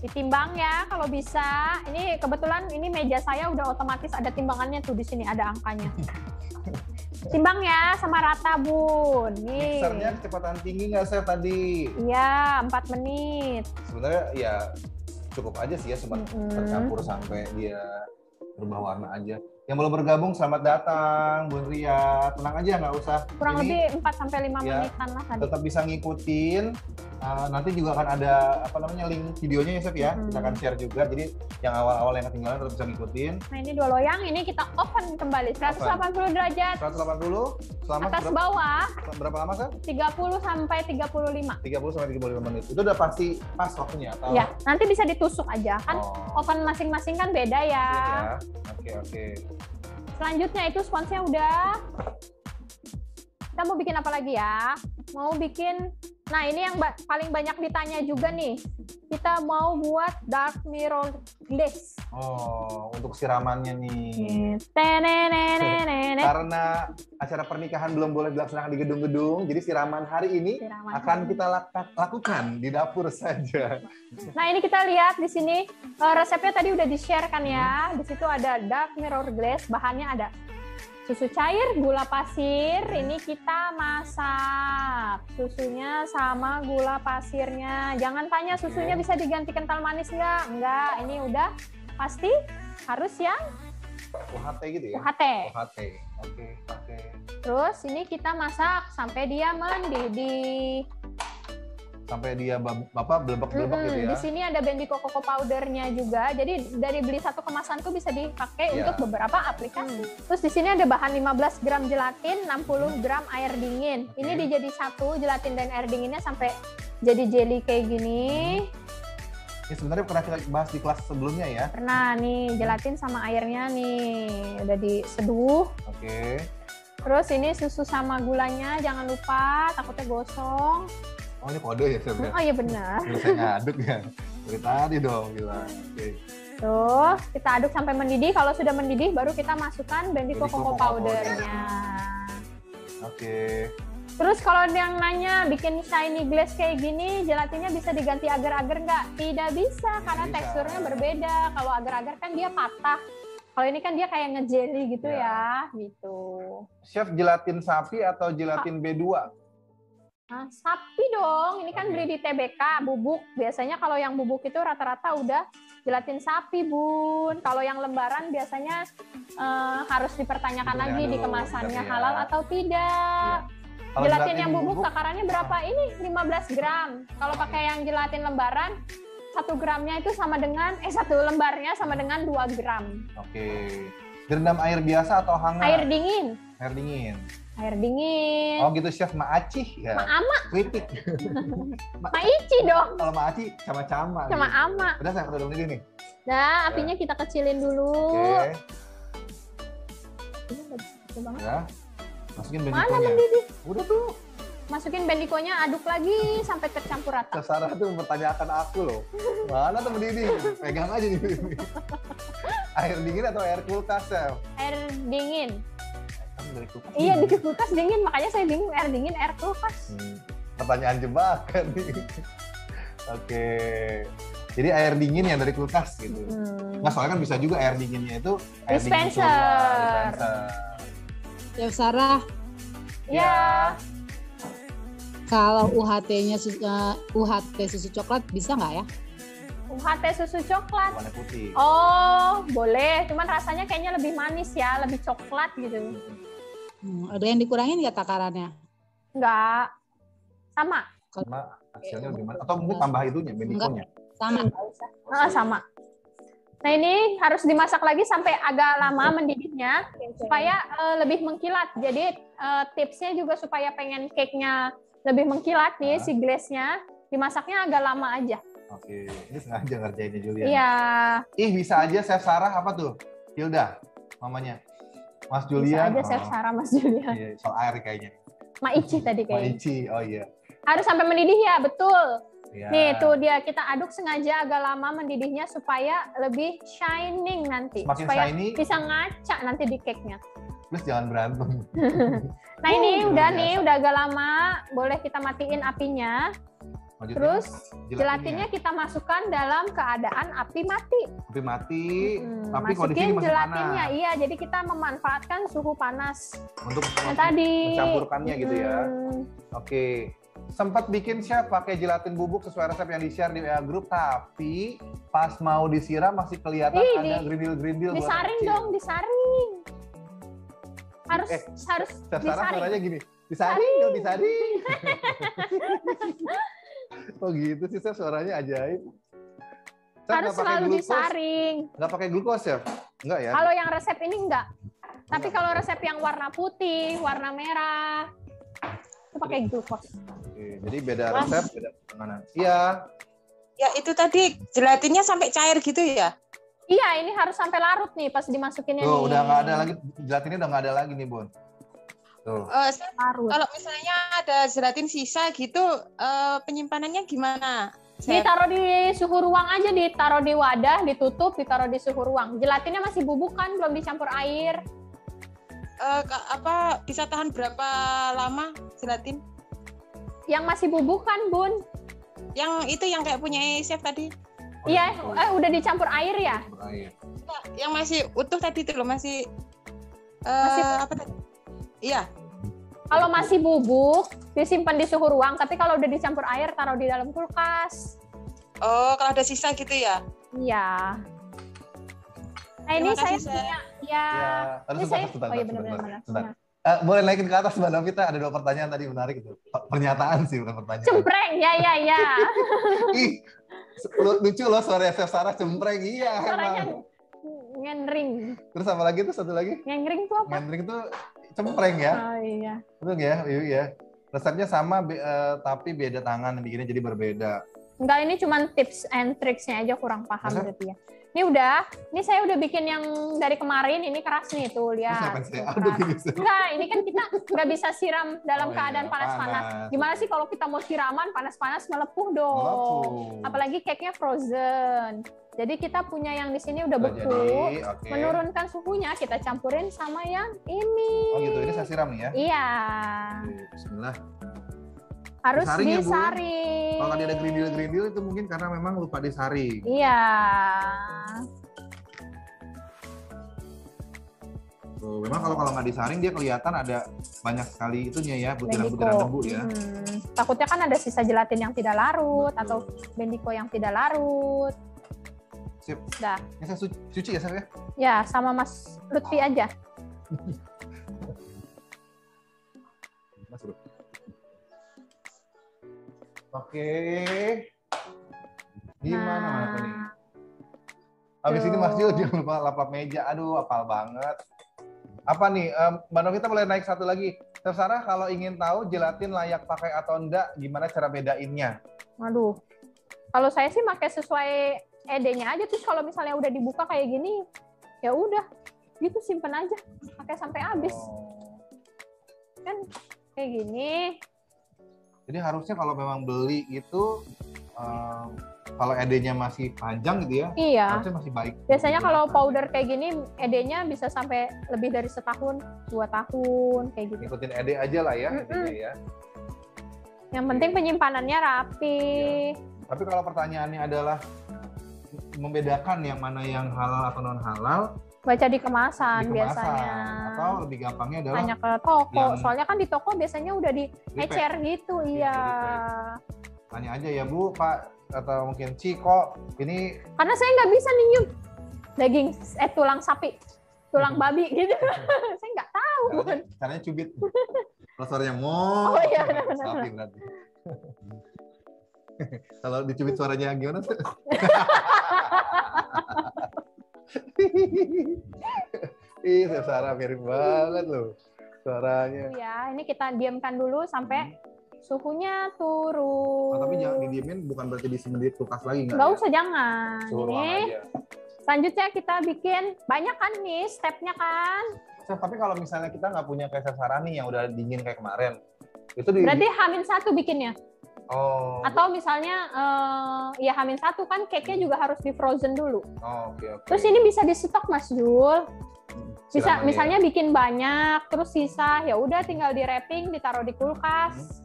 Ditimbang ya kalau bisa. Ini kebetulan ini meja saya udah otomatis ada timbangannya tuh di sini ada angkanya. Timbang ya sama rata, Bun. Nih. Mixernya kecepatan tinggi nggak, Chef, tadi? Iya, 4 menit. Sebenarnya ya cukup aja sih ya, sempat tercampur sampai dia berubah warna aja. Yang belum bergabung, selamat datang, Bun Ria. Tenang aja, nggak usah. Kurang Ini lebih 4-5 ya, menitan lah tadi. tetap bisa ngikutin. Nanti juga akan ada link videonya ya, Chef ya. Kita akan share juga. Jadi yang awal-awal yang ketinggalan tetap bisa ngikutin. Nah, ini 2 loyang, ini kita open kembali 180 derajat 180 selama atas bawah, berapa lama, Chef? 30 sampai 35. 30 sampai 35 menit. Itu udah pasti pas waktunya atau? Ya, nanti bisa ditusuk aja kan. Oven masing-masing kan beda ya. Oke. Selanjutnya itu sponsnya udah. Kita mau bikin apa lagi ya? Mau bikin, nah ini yang paling banyak ditanya juga nih. Kita mau buat dark mirror glaze. Oh, untuk siramannya nih. Tenenenenenen. Karena acara pernikahan belum boleh dilaksanakan di gedung-gedung, jadi siraman hari ini akan kita lakukan di dapur saja. Nah, ini kita lihat di sini resepnya tadi udah di-share kan ya. Di situ ada dark mirror glaze, bahannya ada susu cair, gula pasir. Ini kita masak susunya sama gula pasirnya. Jangan tanya susunya bisa diganti kental manis nggak? Enggak, ini udah pasti harus yang UHT gitu ya? UHT. Oke. Terus ini kita masak sampai dia mendidih. Sampai dia belebek-belebek gitu ya? Di sini ada Bendico Coco Powder-nya juga. Jadi dari beli satu kemasan tuh bisa dipakai untuk beberapa aplikasi. Terus di sini ada bahan 15 gram gelatin, 60 gram air dingin. Ini dijadi satu gelatin dan air dinginnya sampai jadi jelly kayak gini. Ini sebenarnya pernah kita bahas di kelas sebelumnya ya? Pernah nih, gelatin sama airnya nih udah diseduh. Oke. Terus ini susu sama gulanya jangan lupa, takutnya gosong. Oh, ini kode ya, Chef? Oh iya benar. Bisa ngaduk ya? Dari tadi dong, gila. Oke. Tuh, kita aduk sampai mendidih. Kalau sudah mendidih, baru kita masukkan Bendico Coco Powder-nya. Oke. Terus kalau yang nanya bikin shiny glaze kayak gini, gelatinnya bisa diganti agar-agar nggak? Tidak bisa, karena teksturnya berbeda. Kalau agar-agar kan dia patah. Kalau ini kan dia kayak nge-jelly gitu ya, gitu. Chef, gelatin sapi atau gelatin B2? Nah, sapi dong, ini kan beli di TBK, bubuk. Biasanya kalau yang bubuk itu rata-rata udah gelatin sapi, Bun. Kalau yang lembaran biasanya harus dipertanyakan lagi di kemasannya halal atau tidak. Gelatin yang bubuk takarannya berapa? Ini 15 gram. Kalau pakai yang gelatin lembaran, 1 gramnya itu sama dengan, 1 lembarnya sama dengan 2 gram. Oke. Direndam air biasa atau hangat? Air dingin. Air dingin. Air dingin. Oh gitu, Chef. Ma'acih ya? Ma'ama. Kritik. Ma'ici dong. Kalau Ma'acih, cama-cama. Sama gitu. ama. Udah, saya udah mendidih nih. Nah, apinya kita kecilin dulu. Oke. Ini nggak bisa banget. Ya. Masukin Mana bendiconya. mendidih? Udah tuh. Masukin bendiconya, aduk lagi sampai tercampur rata. Chef Sarah tuh mempertanyakan aku loh. Mana tuh mendidih? Pegang aja nih. Air dingin atau air kulkas, Chef? Air dingin. Dari kulkas. Iya, di kulkas dingin. Makanya saya bingung air dingin, air kulkas. Pertanyaan jebakan nih. Oke. Jadi air dingin yang dari kulkas gitu. Nggak, soalnya kan bisa juga air dinginnya itu air dingin Dispenser. dispenser. Chef Sarah, Ya. kalau UHT-nya UHT susu coklat bisa nggak ya? UHT susu coklat. Warna putih. Oh, boleh. Cuman rasanya kayaknya lebih manis ya, lebih coklat gitu. Ada yang dikurangin nggak takarannya? Enggak. Sama. Sama hasilnya lebih mana? Atau mungkin tambah itunya, bendiconya. Sama. Sama. Nah, ini harus dimasak lagi sampai agak lama mendidihnya supaya lebih mengkilat. Jadi tipsnya juga supaya pengen cake-nya lebih mengkilat nih si glaze-nya, dimasaknya agak lama aja. Oke, ini sengaja ngerjainnya Julia. Iya. Ih, bisa aja Chef Sarah apa tuh? Hilda, mamanya. Mas Julia. Bisa aja Chef Sarah, Mas Julia. Iya, soal air kayaknya. Maici tadi kayaknya. Maici, oh iya. Harus sampai mendidih ya, betul. Ya. Nih tuh dia, kita aduk sengaja agak lama mendidihnya supaya lebih shining nanti. Semakin supaya shiny. bisa ngaca nanti di cake-nya. Terus jangan berantem. Nah ini luar udah biasa. nih, udah agak lama. Boleh kita matiin apinya. Lanjutnya, Terus gelatinnya kita masukkan dalam keadaan api mati. api mati, tapi kondisinya Masukin masih gelatinnya, panas. iya. Jadi kita memanfaatkan suhu panas Untuk yang tadi. mencampurkannya gitu ya. Hmm. Oke. Sempat bikin chef pakai gelatin bubuk sesuai resep yang di-share di WA Group, tapi pas mau disiram masih kelihatan Ih, ada grindil-grindil. Disaring buatan kecil. dong, disaring. Harus harus Chef Sarah disaring. suaranya gini, disaring dong, disaring. Oh gitu sih, Chef, suaranya ajaib. Chef, Harus nggak pakai selalu glukos? disaring. Nggak pakai glukos, Chef? Enggak ya? Kalau yang resep ini enggak. Tapi kalau resep yang warna putih, warna merah, itu pakai glukos. Oke, jadi beda resep, beda penanganan. Iya. Ya itu tadi gelatinnya sampai cair gitu ya? Iya, ini harus sampai larut nih pas dimasukinnya nih. Tuh, udah nggak ada lagi, gelatinnya udah nggak ada lagi nih, Bun. Tuh. Larut. Kalau misalnya ada gelatin sisa gitu, penyimpanannya gimana? Ditaruh di suhu ruang aja, ditaruh di wadah, ditutup, ditaruh di suhu ruang. Gelatinnya masih bubuk kan, belum dicampur air. Bisa tahan berapa lama gelatin? Yang masih bubuk kan, Bun? Yang itu yang kayak punya chef tadi? Iya, udah dicampur air ya? Air. Enggak, yang masih utuh tadi itu loh, masih apa tadi? Iya. Kalau masih bubuk, disimpan di suhu ruang. Tapi kalau udah dicampur air, taruh di dalam kulkas. Oh, kalau ada sisa gitu ya? Iya. Nah ini Terima saya kasih, Chef. punya, ya. Harus Ini saya, sebentar, oh iya sebentar, benar-benar. sebentar. Boleh naikin ke atas, Mbak Novita. Ada 2 pertanyaan tadi menarik itu. Pernyataan sih, bukan pertanyaan. Cempreng, ya. Ih, lucu loh suara Chef Sarah cempreng. Iya, Suaranya emang. ngenring. Terus apa lagi tuh satu lagi? Ngenring tuh apa? Ngendring tuh cempreng ya. Oh iya. Betul ya? Iya. Resepnya sama, tapi beda tangan. Bikinnya jadi berbeda. Enggak, ini cuma tips and tricksnya aja kurang paham Masa? berarti ya. Ini saya udah bikin yang dari kemarin, ini keras nih tuh, Terus lihat. ngapain saya Tuh, aduk keras. ini, Chef? Enggak, ini kan kita nggak bisa siram dalam Oh iya, keadaan panas-panas. panas. Gimana sih kalau kita mau siraman panas-panas melepuh dong. Melepuh. Apalagi cake-nya frozen. Jadi kita punya yang di sini udah Udah beku. jadi, oke. Menurunkan suhunya, kita campurin sama yang ini. Oh gitu, ini saya siram nih ya. Iya. Oke, Bismillah. Harus Disaring ya, Bu? disaring. Kalau tadi ada grindil-grindil itu mungkin karena memang lupa disaring. Iya. Tuh, memang kalau nggak disaring dia kelihatan ada banyak sekali itunya ya, butiran-butiran debu ya. Takutnya kan ada sisa gelatin yang tidak larut Betul. atau bendiko yang tidak larut. Sip. Dah. Ini saya cuci ya, Chef ya? Ya, sama Mas Lutfi aja. Mas Bro. Oke. Gimana mana nih? Habis ini Mas Jo jangan lupa lap meja. Aduh, apal banget. Apa nih, Mbak Novita boleh naik satu lagi. Chef Sarah, kalau ingin tahu gelatin layak pakai atau enggak, gimana cara bedainnya? Waduh. Kalau saya sih pakai sesuai ED-nya aja, terus kalau misalnya udah dibuka kayak gini, ya udah, gitu simpen aja, pakai sampai habis. Oh. Kan kayak gini. Jadi harusnya kalau memang beli itu, kalau ED-nya masih panjang gitu ya, Iya. harusnya masih baik. Biasanya kalau powder kayak gini, ED-nya bisa sampai lebih dari setahun, 2 tahun, kayak gitu. Ngikutin ED aja lah ya, intinya ya. Yang penting penyimpanannya rapi. Tapi kalau pertanyaannya adalah membedakan yang mana yang halal atau non halal, Baca di kemasan, di kemasan. biasanya. Atau lebih gampangnya adalah Tanya ke toko. yang- Soalnya kan di toko biasanya udah di ecer gitu, iya. tanya aja ya Bu, Pak, atau mungkin Ci, kok ini Karena saya nggak bisa nih nyup daging, tulang sapi, tulang babi gitu. Saya nggak tahu. caranya cubit. Kalau suaranya mo, Oh iya, benar-benar. sapi berarti. Kalau dicubit suaranya gimana? Ih, Sarah mirip banget loh suaranya. Ya, ini kita diamkan dulu sampai suhunya turun. Oh, tapi jangan didiemin, bukan berarti disimpan di kulkas lagi Nggak usah, jangan. Suruh ruang Ini aja. selanjutnya kita bikin banyak kan nih stepnya kan. Chef, tapi kalau misalnya kita nggak punya kayak Chef Sarah nih yang udah dingin kayak kemarin, itu di Berarti H-1 bikinnya. Oh. Atau misalnya ya H-1 kan cake-nya juga harus di frozen dulu. Oh, oke. Terus ini bisa di stok Mas Jul. Bisa Silakan, misalnya ya. bikin banyak, terus sisa ya udah tinggal di wrapping, ditaruh di kulkas.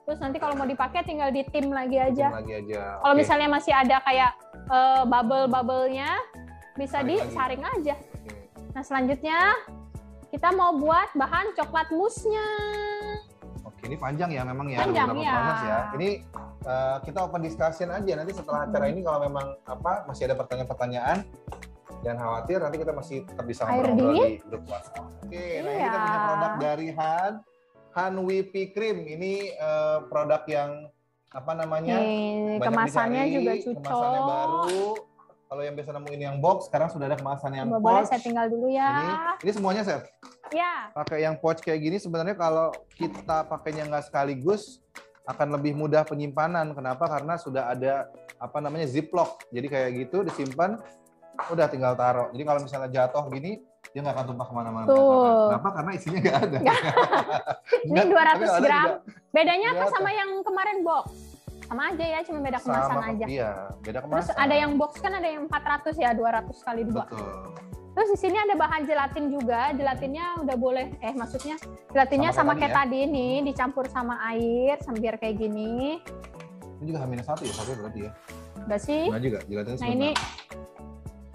Terus nanti kalau mau dipakai tinggal di tim lagi aja. Tim lagi aja. Kalau Oke. misalnya masih ada kayak bubble-bubblenya, bisa Saring lagi. disaring aja. Oke. Nah selanjutnya kita mau buat bahan coklat mousse-nya. Oke, ini panjang ya memang ya. Panjang, beberapa ya. proses ya. Ini kita open discussion aja nanti setelah acara ini kalau memang masih ada pertanyaan-pertanyaan. Jangan khawatir, nanti kita masih tetap bisa Air ngobrol dingin? di grup WhatsApp. Oke, nah ini Iya. kita punya produk dari Han Whippy Cream. Ini produk yang apa namanya? Nih, banyak kemasannya dicari, juga kemasannya cocok. baru. Kalau yang biasa nemuin yang box, sekarang sudah ada kemasan yang Coba boleh pouch. saya tinggal dulu ya. Ini semuanya, Chef. Ya, Pakai yang pouch kayak gini sebenarnya kalau kita pakainya nggak sekaligus akan lebih mudah penyimpanan. Kenapa? Karena sudah ada apa namanya ziplock. Jadi kayak gitu disimpan, udah tinggal taruh. Jadi kalau misalnya jatuh gini, dia nggak akan tumpah kemana-mana. Tuh. Kenapa? Karena isinya nggak ada. ini 200 gram. Bedanya apa Kelihatan. sama yang kemarin box? Sama aja ya, cuma beda kemasan aja. Iya, beda Terus kemasan. ada yang box kan ada yang 400 ya, 200 kali 2. Betul. Terus di sini ada bahan gelatin juga. Gelatinnya udah boleh, maksudnya gelatinnya Sama sama kayak kayak tadi ini, dicampur sama air, biar kayak gini. Ini juga H-1 ya, sampai berarti ya. Udah sih. Nah juga, gelatinnya Nah ini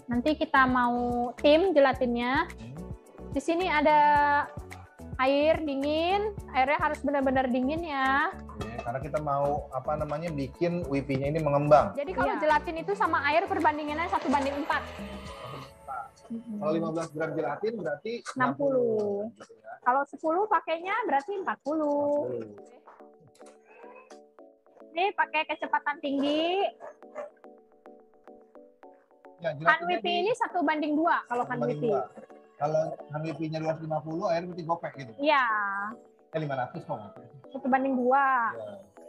nanti kita mau tim gelatinnya. Di sini ada air dingin, airnya harus benar-benar dingin ya. Ya, karena kita mau apa namanya bikin whippy-nya ini mengembang. Jadi kalau gelatin itu sama air perbandingannya 1:4. Kalau 15 gram gelatin berarti 60. gitu ya. Kalau 10 pakainya berarti 40. Ini pakai kecepatan tinggi. Ya, Han gelatinnya Whippy ini 1:2 kalau Han 1:2. Whippy. Kalau Han Whippy-nya 250, air berarti gopek gitu. Iya, 500 kok. 1:2.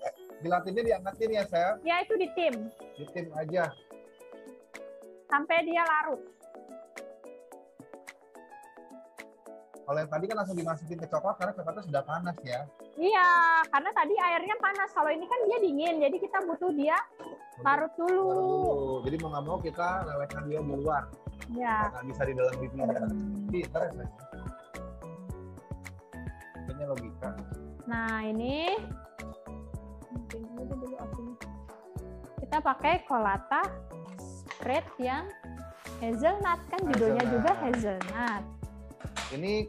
Ya. Gelatinnya diangkatin ya, Chef. Ya itu di tim Di tim aja. sampai dia larut. Kalau yang tadi kan langsung dimasukin ke coklat karena coklatnya sudah panas ya. Iya, karena tadi airnya panas. Kalau ini kan dia dingin, jadi kita butuh dia larut dulu. Jadi mau nggak mau kita lelehkan dia di luar. Ya. Nggak bisa di dalam whippy-nya. Pintar ya, Chef. Ini logika. Nah ini kita pakai Colata spread yang hazelnut, kan judulnya Hazelnut. juga hazelnut. Ini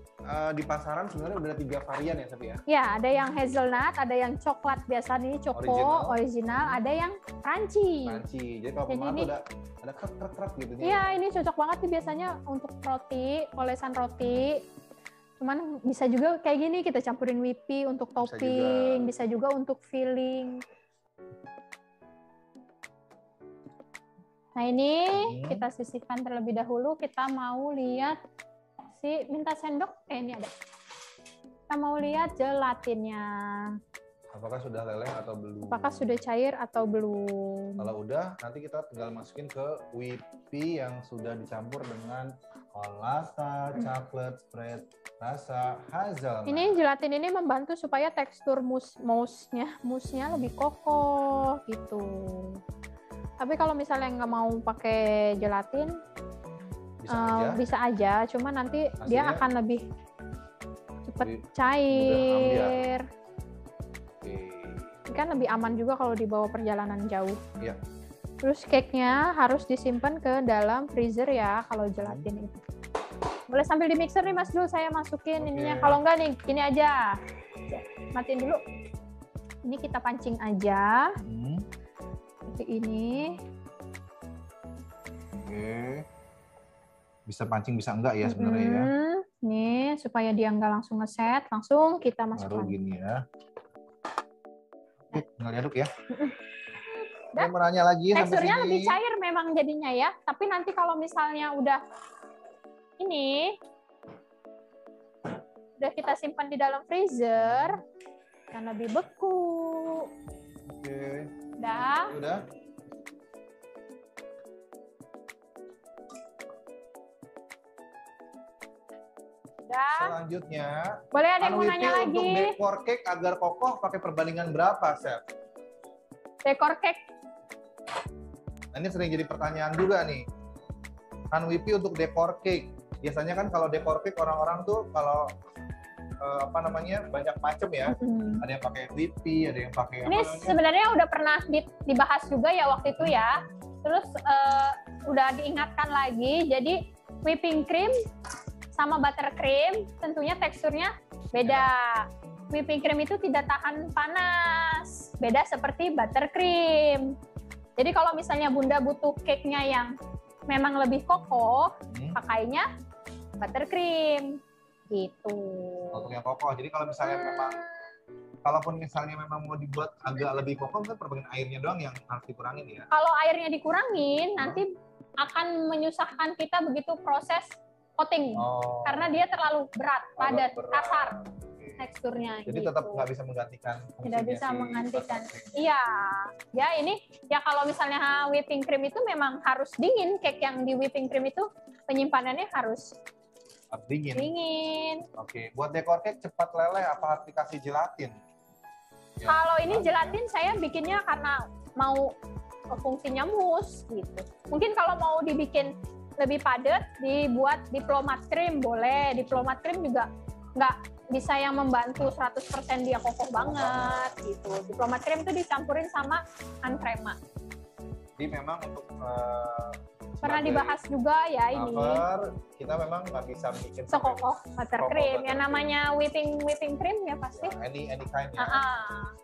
di pasaran sebenarnya udah ada 3 varian ya, Chef ya. Ya, ada yang hazelnut, ada yang coklat biasa nih, choco original, ada yang crunchy. Crunchy. Jadi kalau Jadi pemain ini- tuh ada krek-krek gitu. Iya, ini cocok banget sih biasanya untuk roti, olesan roti. Cuman bisa juga kayak gini, kita campurin whippy untuk Bisa topping, bisa juga untuk filling. Nah ini kita sisihkan terlebih dahulu, kita mau lihat minta sendok, ini ada. Kita mau lihat gelatinnya. Apakah sudah leleh atau belum? Apakah sudah cair atau belum? Kalau udah, nanti kita tinggal masukin ke whippy yang sudah dicampur dengan Colata chocolate spread rasa hazelnut. Ini gelatin ini membantu supaya tekstur mousse-nya lebih kokoh gitu. Tapi kalau misalnya nggak mau pakai gelatin, bisa aja. Cuma nanti dia Hasilnya akan lebih cepat lebih cair. Oke. Kan lebih aman juga kalau dibawa perjalanan jauh. Iya. Terus cake-nya harus disimpan ke dalam freezer ya kalau gelatin itu. Boleh sambil di mixer nih Mas Jul, saya masukin Oke. ininya. Kalau enggak nih, gini aja. Matiin dulu. Ini kita pancing aja. Seperti ini. Oke. Bisa pancing, bisa enggak ya sebenarnya ya. Nih, supaya dia enggak langsung ngeset, langsung kita Baru masukkan. gini ya. Oke, tinggal diaduk ya. Dah. Saya mau nanya lagi sampai Teksturnya sini. lebih cair memang jadinya ya. Tapi nanti kalau misalnya udah kita simpan di dalam freezer, kan lebih beku. Oke. Udah. Udah. Udah. Selanjutnya, Boleh ada yang mau Han nanya Whippy untuk lagi? dekor cake agar kokoh pakai perbandingan berapa, Chef? dekor cake. Nah, ini sering jadi pertanyaan juga nih. Hand whippy untuk dekor cake. Biasanya kan kalau dekor cake orang-orang tuh kalau apa namanya banyak macam ya. Ada yang pakai whippy, ada yang pakai Ini sebenarnya udah pernah dibahas juga ya waktu itu ya. Terus udah diingatkan lagi. Jadi whipping cream sama buttercream tentunya teksturnya beda. Whipping cream itu tidak tahan panas. Beda seperti buttercream. Jadi kalau misalnya Bunda butuh cake-nya yang memang lebih kokoh, pakainya buttercream gitu. Untuk yang kokoh. Jadi kalau misalnya memang, kalaupun misalnya memang mau dibuat agak lebih kokoh, kan perbagian airnya doang yang harus dikurangin ya. Kalau airnya dikurangin, nanti akan menyusahkan kita begitu proses coating, karena dia terlalu berat, padat, kasar teksturnya. Jadi gitu. tetap nggak bisa menggantikan. Tidak bisa si menggantikan. buttercream. Iya, ya ini ya kalau misalnya whipping cream itu memang harus dingin, cake yang di whipping cream itu penyimpanannya harus Dingin. dingin. Oke, buat dekor cake cepat leleh apa harus dikasih gelatin? Ya. Kalau ini gelatin saya bikinnya karena mau fungsinya mousse gitu. Mungkin kalau mau dibikin lebih padat, dibuat diplomat cream boleh. Diplomat cream juga nggak bisa yang membantu 100% dia kokoh banget gitu. Diplomat cream itu dicampurin sama hand crema. Jadi memang untuk Pernah dibahas juga ya ini. cover, kita memang nggak bisa bikin Sekokoh buttercream. Yang buttercream. namanya whipping cream ya pasti. any kind ya. Ah.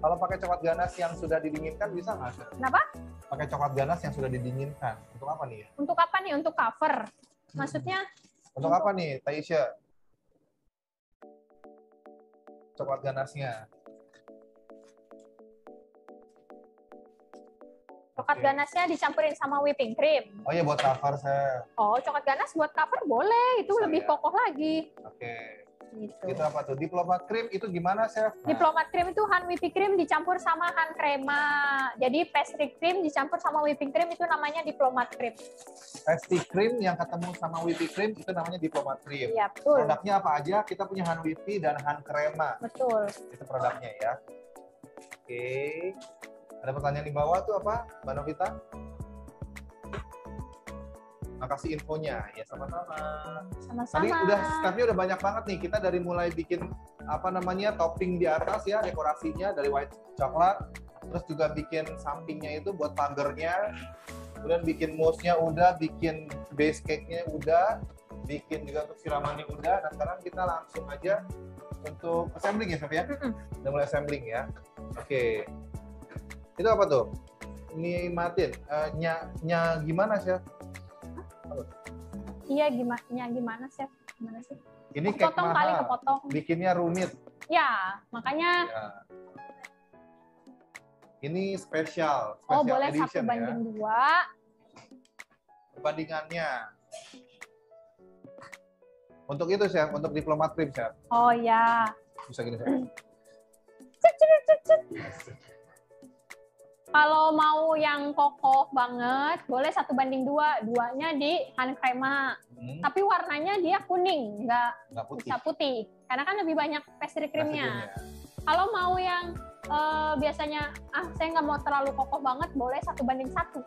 Kalau pakai coklat ganas yang sudah didinginkan bisa nggak sih? Kenapa? Pakai coklat ganas yang sudah didinginkan. Untuk apa nih ya? Untuk apa nih? Untuk cover. Maksudnya Untuk apa nih, Taisha? Coklat ganasnya. coklat Oke. ganasnya dicampurin sama whipping cream. Oh iya, buat cover saya. Oh, coklat ganas buat cover boleh. Itu Bisa lebih ya. kokoh lagi. Oke. Gitu. Itu apa tuh? Diplomat cream itu gimana, Chef? Nah, Diplomat cream itu hand whipping cream dicampur sama hand crema. Jadi pastry cream dicampur sama whipping cream itu namanya diplomat cream. pastry cream yang ketemu sama whipping cream itu namanya diplomat cream. Iya, betul. Produknya apa aja? Kita punya hand whippy dan hand crema. Betul. Itu produknya ya. Oke. Ada pertanyaan di bawah tuh apa, Mbak Novita? Makasih infonya. Ya, sama-sama. Sama-sama. Tadi udah stepnya udah banyak banget nih. Kita dari mulai bikin apa namanya topping di atas ya, dekorasinya dari white coklat, terus juga bikin sampingnya itu buat pagernya, kemudian bikin mousse-nya udah, bikin base cake-nya udah, bikin juga untuk siramannya udah. Nah sekarang kita langsung aja untuk assembling ya, Chef ya? Udah mulai assembling ya. Oke. Itu apa tuh? Ini matin. Nya gimana, Chef? Iya, gimana sih? Gimana sih? Ini cake Kepotong kali, mahal. kepotong. Bikinnya rumit. Ya, makanya Ya. Ini spesial boleh 1 edition banding 2. ya. Perbandingannya. Untuk itu, Chef, untuk diplomat cream, Chef. Oh ya. Bisa gini, Chef. Kalau mau yang kokoh banget, boleh 1 banding 2. 2-nya di hand crema. Tapi warnanya dia kuning, nggak Nggak putih. bisa putih. Karena kan lebih banyak pastry Pastry creamnya. creamnya. Kalau mau yang biasanya, saya nggak mau terlalu kokoh banget, boleh 1 banding 1.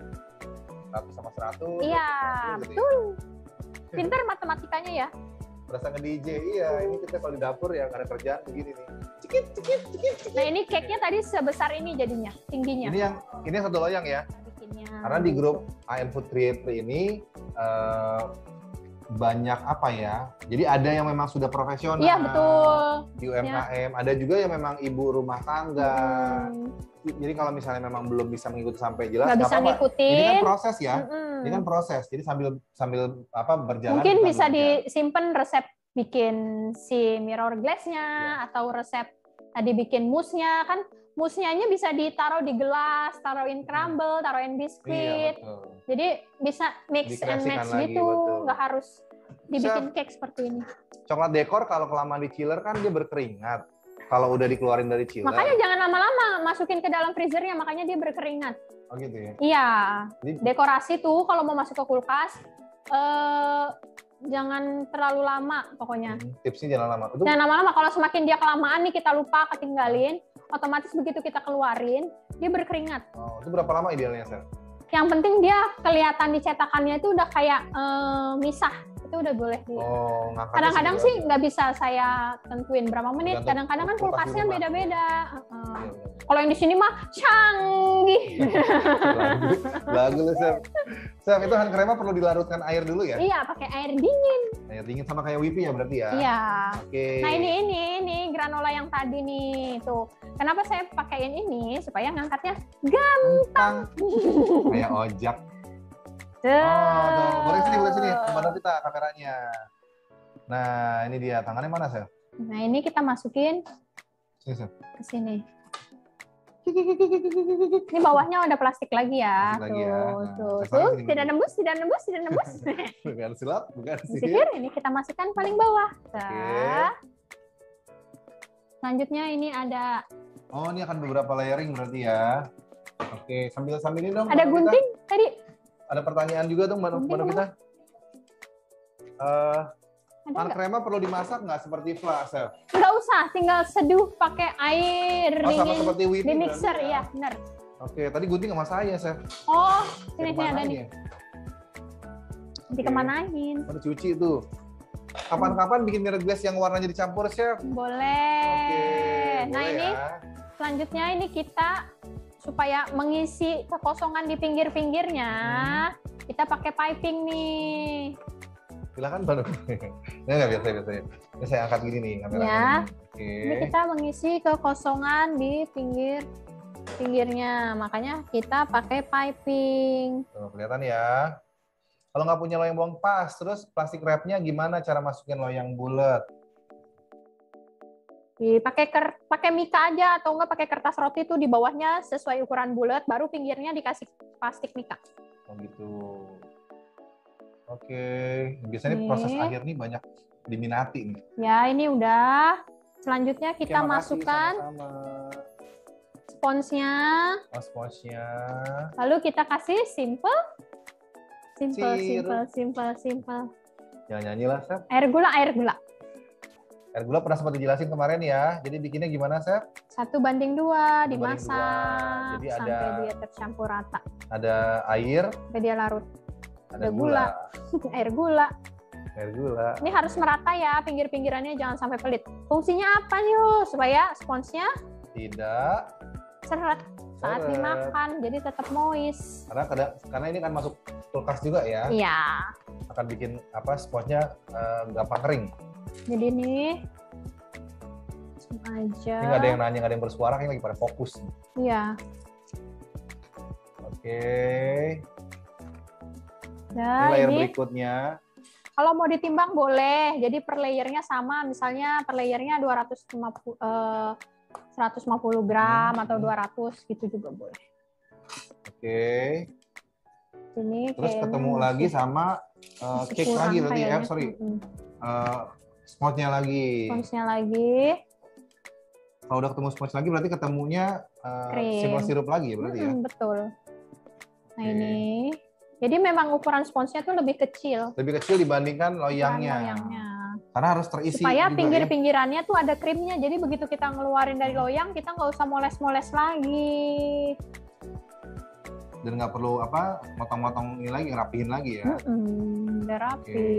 100 sama 100. Iya, 100 gitu ya. betul. Pinter matematikanya ya. Berasa nge-DJ. Iya, ini kita kalau di dapur ya nggak ada kerjaan begini nih. Nah ini cake-nya tadi sebesar ini jadinya, tingginya. Ini yang 1 loyang ya. Bikinnya. Karena di grup AM Food Creator ini banyak apa ya? Jadi ada yang memang sudah profesional. Iya betul. Di UMKM, ada juga yang memang ibu rumah tangga. Jadi kalau misalnya memang belum bisa mengikuti sampai jelas, Nggak bisa apa-apa. ngikutin. Ini kan proses ya. Mm-mm. Ini kan proses. Jadi sambil apa berjalan. Mungkin kita bisa belajar. disimpan resep bikin si mirror glaze-nya atau resep tadi bikin mousse-nya kan. Mousse-nya bisa ditaruh di gelas, taruhin crumble, taruhin Iya, biskuit. betul. Jadi bisa mix and Dikreasikan match lagi, gitu, betul. nggak harus dibikin cake seperti ini. Coklat dekor kalau kelamaan di chiller kan dia berkeringat. Kalau udah dikeluarin dari chiller. Makanya jangan lama-lama masukin ke dalam freezernya, makanya dia berkeringat. Oh gitu ya. Iya, Jadi dekorasi tuh kalau mau masuk ke kulkas, jangan terlalu lama pokoknya. Tipsnya jangan lama. Itu Jangan lama-lama, kalau semakin dia kelamaan nih kita lupa ketinggalin, otomatis begitu kita keluarin, dia berkeringat. itu berapa lama idealnya, Chef? Yang penting dia kelihatan di cetakannya itu udah kayak misah, itu udah boleh. Ngangkatnya Kadang-kadang segera. sih nggak bisa saya tentuin berapa menit, Tergantung kadang-kadang kan kulkas di kulkasnya rumah. beda-beda. Iya. Kalau yang di sini mah canggih. Lagu lu, Chef. Chef, itu hand crema perlu dilarutkan air dulu ya? Iya, pakai air dingin. Air dingin sama kayak whippy ya berarti ya? Iya. Oke. Nah ini granola yang tadi nih tuh. Kenapa saya pakaiin ini supaya ngangkatnya Gampang. Kayak ojak. Tuh. Boleh sini. Kemana kita kameranya? Nah, ini dia. Tangannya mana, Chef? Nah ini kita masukin Sini, Chef. ke sini. Ini bawahnya ada plastik lagi ya. Plastik lagi ya. Nah, Tuh. sekarang sini Tidak dulu. nembus, tidak nembus, tidak nembus. Bukan silap, bukan sihir. Sihir ini kita masukkan paling bawah. Oke. Nah. Selanjutnya ini ada Ini akan beberapa layering berarti ya. Oke, sambil ini dong. ada Mbak Novita. gunting tadi. Ada pertanyaan juga dong, Mbak Gunting Novita. Ada Hand nggak? crema perlu dimasak nggak seperti fla, Chef? Nggak usah, tinggal seduh pakai air Sama dingin seperti whippy di berarti mixer, ya? iya benar. Oke, tadi gunting sama saya, Chef. Oh, sini Kemana ada ini nih. ya? Dikemanain? Ada cuci tuh. Kapan-kapan bikin mirror glaze yang warnanya dicampur, Chef? Boleh. Oke, Nah boleh ini ya. selanjutnya ini kita supaya mengisi kekosongan di pinggir-pinggirnya, kita pakai piping nih. Silakan, Mbak Novita. Nggak biasa. Ini saya angkat gini nih kameranya. Ya. Oke. Ini kita mengisi kekosongan di pinggirnya, makanya kita pakai piping. Tuh, kelihatan ya. Kalau nggak punya loyang buang pas, terus plastik wrap-nya gimana cara masukin loyang bulat? Pakai mika aja atau enggak pakai kertas roti itu di bawahnya sesuai ukuran bulat, baru pinggirnya dikasih plastik mika. Oh gitu. Oke, biasanya Nih. proses akhir nih banyak diminati nih. Ya, ini udah. Selanjutnya Oke, kita makasih, masukkan sama-sama. sponsnya, Sponsnya. lalu kita kasih simple. Sirup. Simple. Jangan nyanyi lah, Chef. Air gula. Air gula pernah sempat dijelasin kemarin ya. Jadi bikinnya gimana, Chef? 1:2 1:2. dimasak Jadi sampai ada- dia tercampur rata, Ada air, sampai dia larut. ada Ada gula. Air gula. Air gula. Ini harus merata ya, pinggir-pinggirannya jangan sampai pelit. Fungsinya apa nih? Supaya sponsnya Tidak. seret saat Seret. dimakan, jadi tetap moist. Karena ini kan masuk kulkas juga ya. Iya. Akan bikin sponsnya gampang kering. Jadi nih langsung aja. Ini nggak ada yang nanya, nggak ada yang bersuara, ini lagi pada fokus. Iya. Oke. Nah, Ini layer ini berikutnya. kalau mau ditimbang boleh. Jadi per layernya sama, misalnya per layernya 150 gram atau 200 gitu juga boleh. Oke. Ini Terus kayaknya ketemu masih- lagi sama masih cake kurang lagi berarti ya, kayaknya. sorry. Mm-mm. Sponsnya lagi. Sponsnya lagi. Kalau udah ketemu spons lagi berarti ketemunya Krim. simple sirup lagi ya berarti ya. Betul. Nah Oke. ini, jadi memang ukuran sponsnya tuh lebih kecil. Lebih kecil dibandingkan loyangnya. Loyangnya. Karena harus terisi Supaya juga pinggir-pinggirannya tuh ada krimnya. Jadi begitu kita ngeluarin dari loyang, kita nggak usah moles-moles lagi. ya. Dan nggak perlu motong-motong ini lagi, ngerapihin lagi ya. Udah rapi. Oke.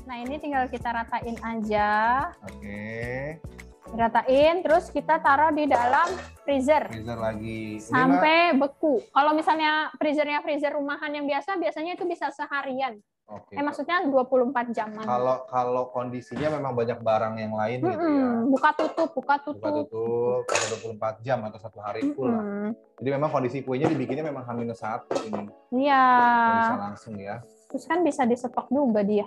Nah ini tinggal kita ratain aja. Oke. Ratain, terus kita taruh di dalam freezer. Freezer lagi. Ini, Mbak, Sampai beku. Kalau misalnya freezernya freezer rumahan yang biasanya itu bisa seharian. Oke. Maksudnya 24 jaman. Kalau kondisinya memang banyak barang yang lain gitu ya. Buka tutup. Buka tutup 24 jam atau 1 hari full lah. Jadi memang kondisi kuenya dibikinnya memang H-1 ini. Iya. Nggak bisa langsung ya. Terus kan bisa distok juga dia.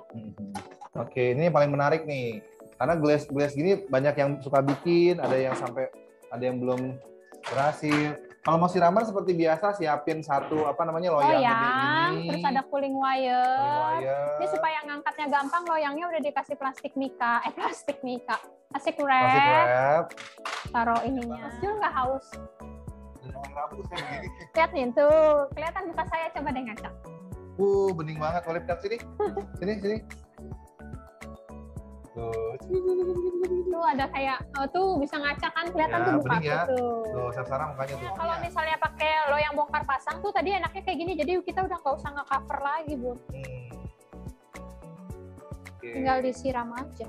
Oke, ini yang paling menarik nih. Karena glaze gini banyak yang suka bikin, ada yang belum berhasil. Kalau mau siraman seperti biasa, siapin satu loyang gede ini. Terus ada cooling wire. Wire. Ini supaya ngangkatnya gampang, loyangnya udah dikasih plastik Plastic wrap. wrap. Taruh ininya. Jul nggak haus. Rambut saya begini. Lihat nih tuh, kelihatan muka saya, coba deh ngaca. Bening banget. Oleh lihat sini. Sini. Tuh. Tuh ada kayak, tuh bisa ngaca kan, kelihatan Ya, tuh muka bening ya. aku tuh. Tuh, Sarah mukanya tuh. Nah, kalau misalnya pakai loyang bongkar pasang tuh tadi enaknya kayak gini, jadi kita udah nggak usah nge-cover lagi, Bu. Oke. Tinggal disiram aja.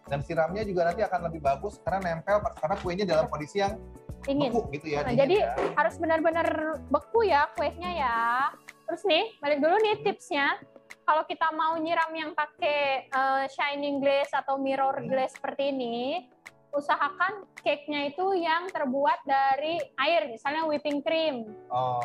Dan siramnya juga nanti akan lebih bagus karena nempel, karena kuenya dalam kondisi yang Dingin. beku gitu ya. Nah, dingin jadi ya. harus benar-benar beku ya kuenya ya. Terus nih, balik dulu nih tipsnya. Kalau kita mau nyiram yang pakai shining glaze atau mirror glaze seperti ini, usahakan cake-nya itu yang terbuat dari air, misalnya whipping cream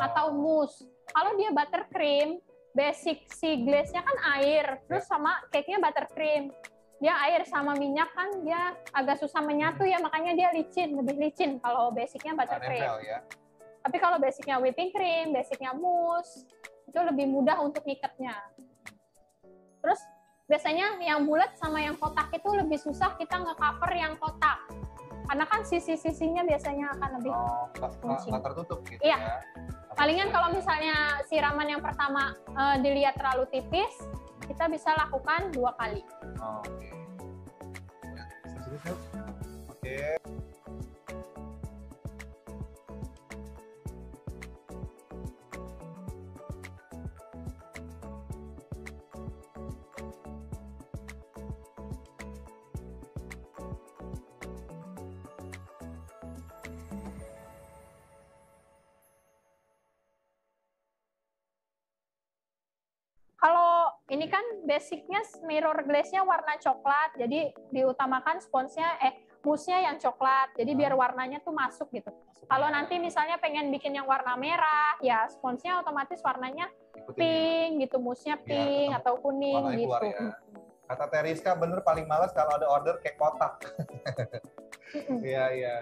atau mousse. Kalau dia buttercream, basic si glaze-nya kan air, terus sama cake-nya buttercream. Dia air sama minyak kan dia agak susah menyatu ya, makanya dia lebih licin kalau basicnya buttercream. Nempel ya. Tapi kalau basicnya whipping cream, basicnya mousse, itu lebih mudah untuk ngikatnya. Terus biasanya yang bulat sama yang kotak itu lebih susah kita nge-cover yang kotak. Karena kan sisi-sisinya biasanya akan lebih nggak tertutup gitu Iya. ya. Palingan kalau misalnya siraman yang pertama dilihat terlalu tipis, kita bisa lakukan 2 kali. Oke. Oke. Kalau ini kan basicnya mirror glaze-nya warna coklat, jadi diutamakan mousse-nya yang coklat, jadi biar warnanya tuh masuk gitu. Kalau nanti misalnya pengen bikin yang warna merah, ya sponsnya otomatis warnanya pink gitu, mousse-nya pink atau kuning gitu. Ya. Kata Teriska bener paling males kalau ada order kayak kotak. Iya.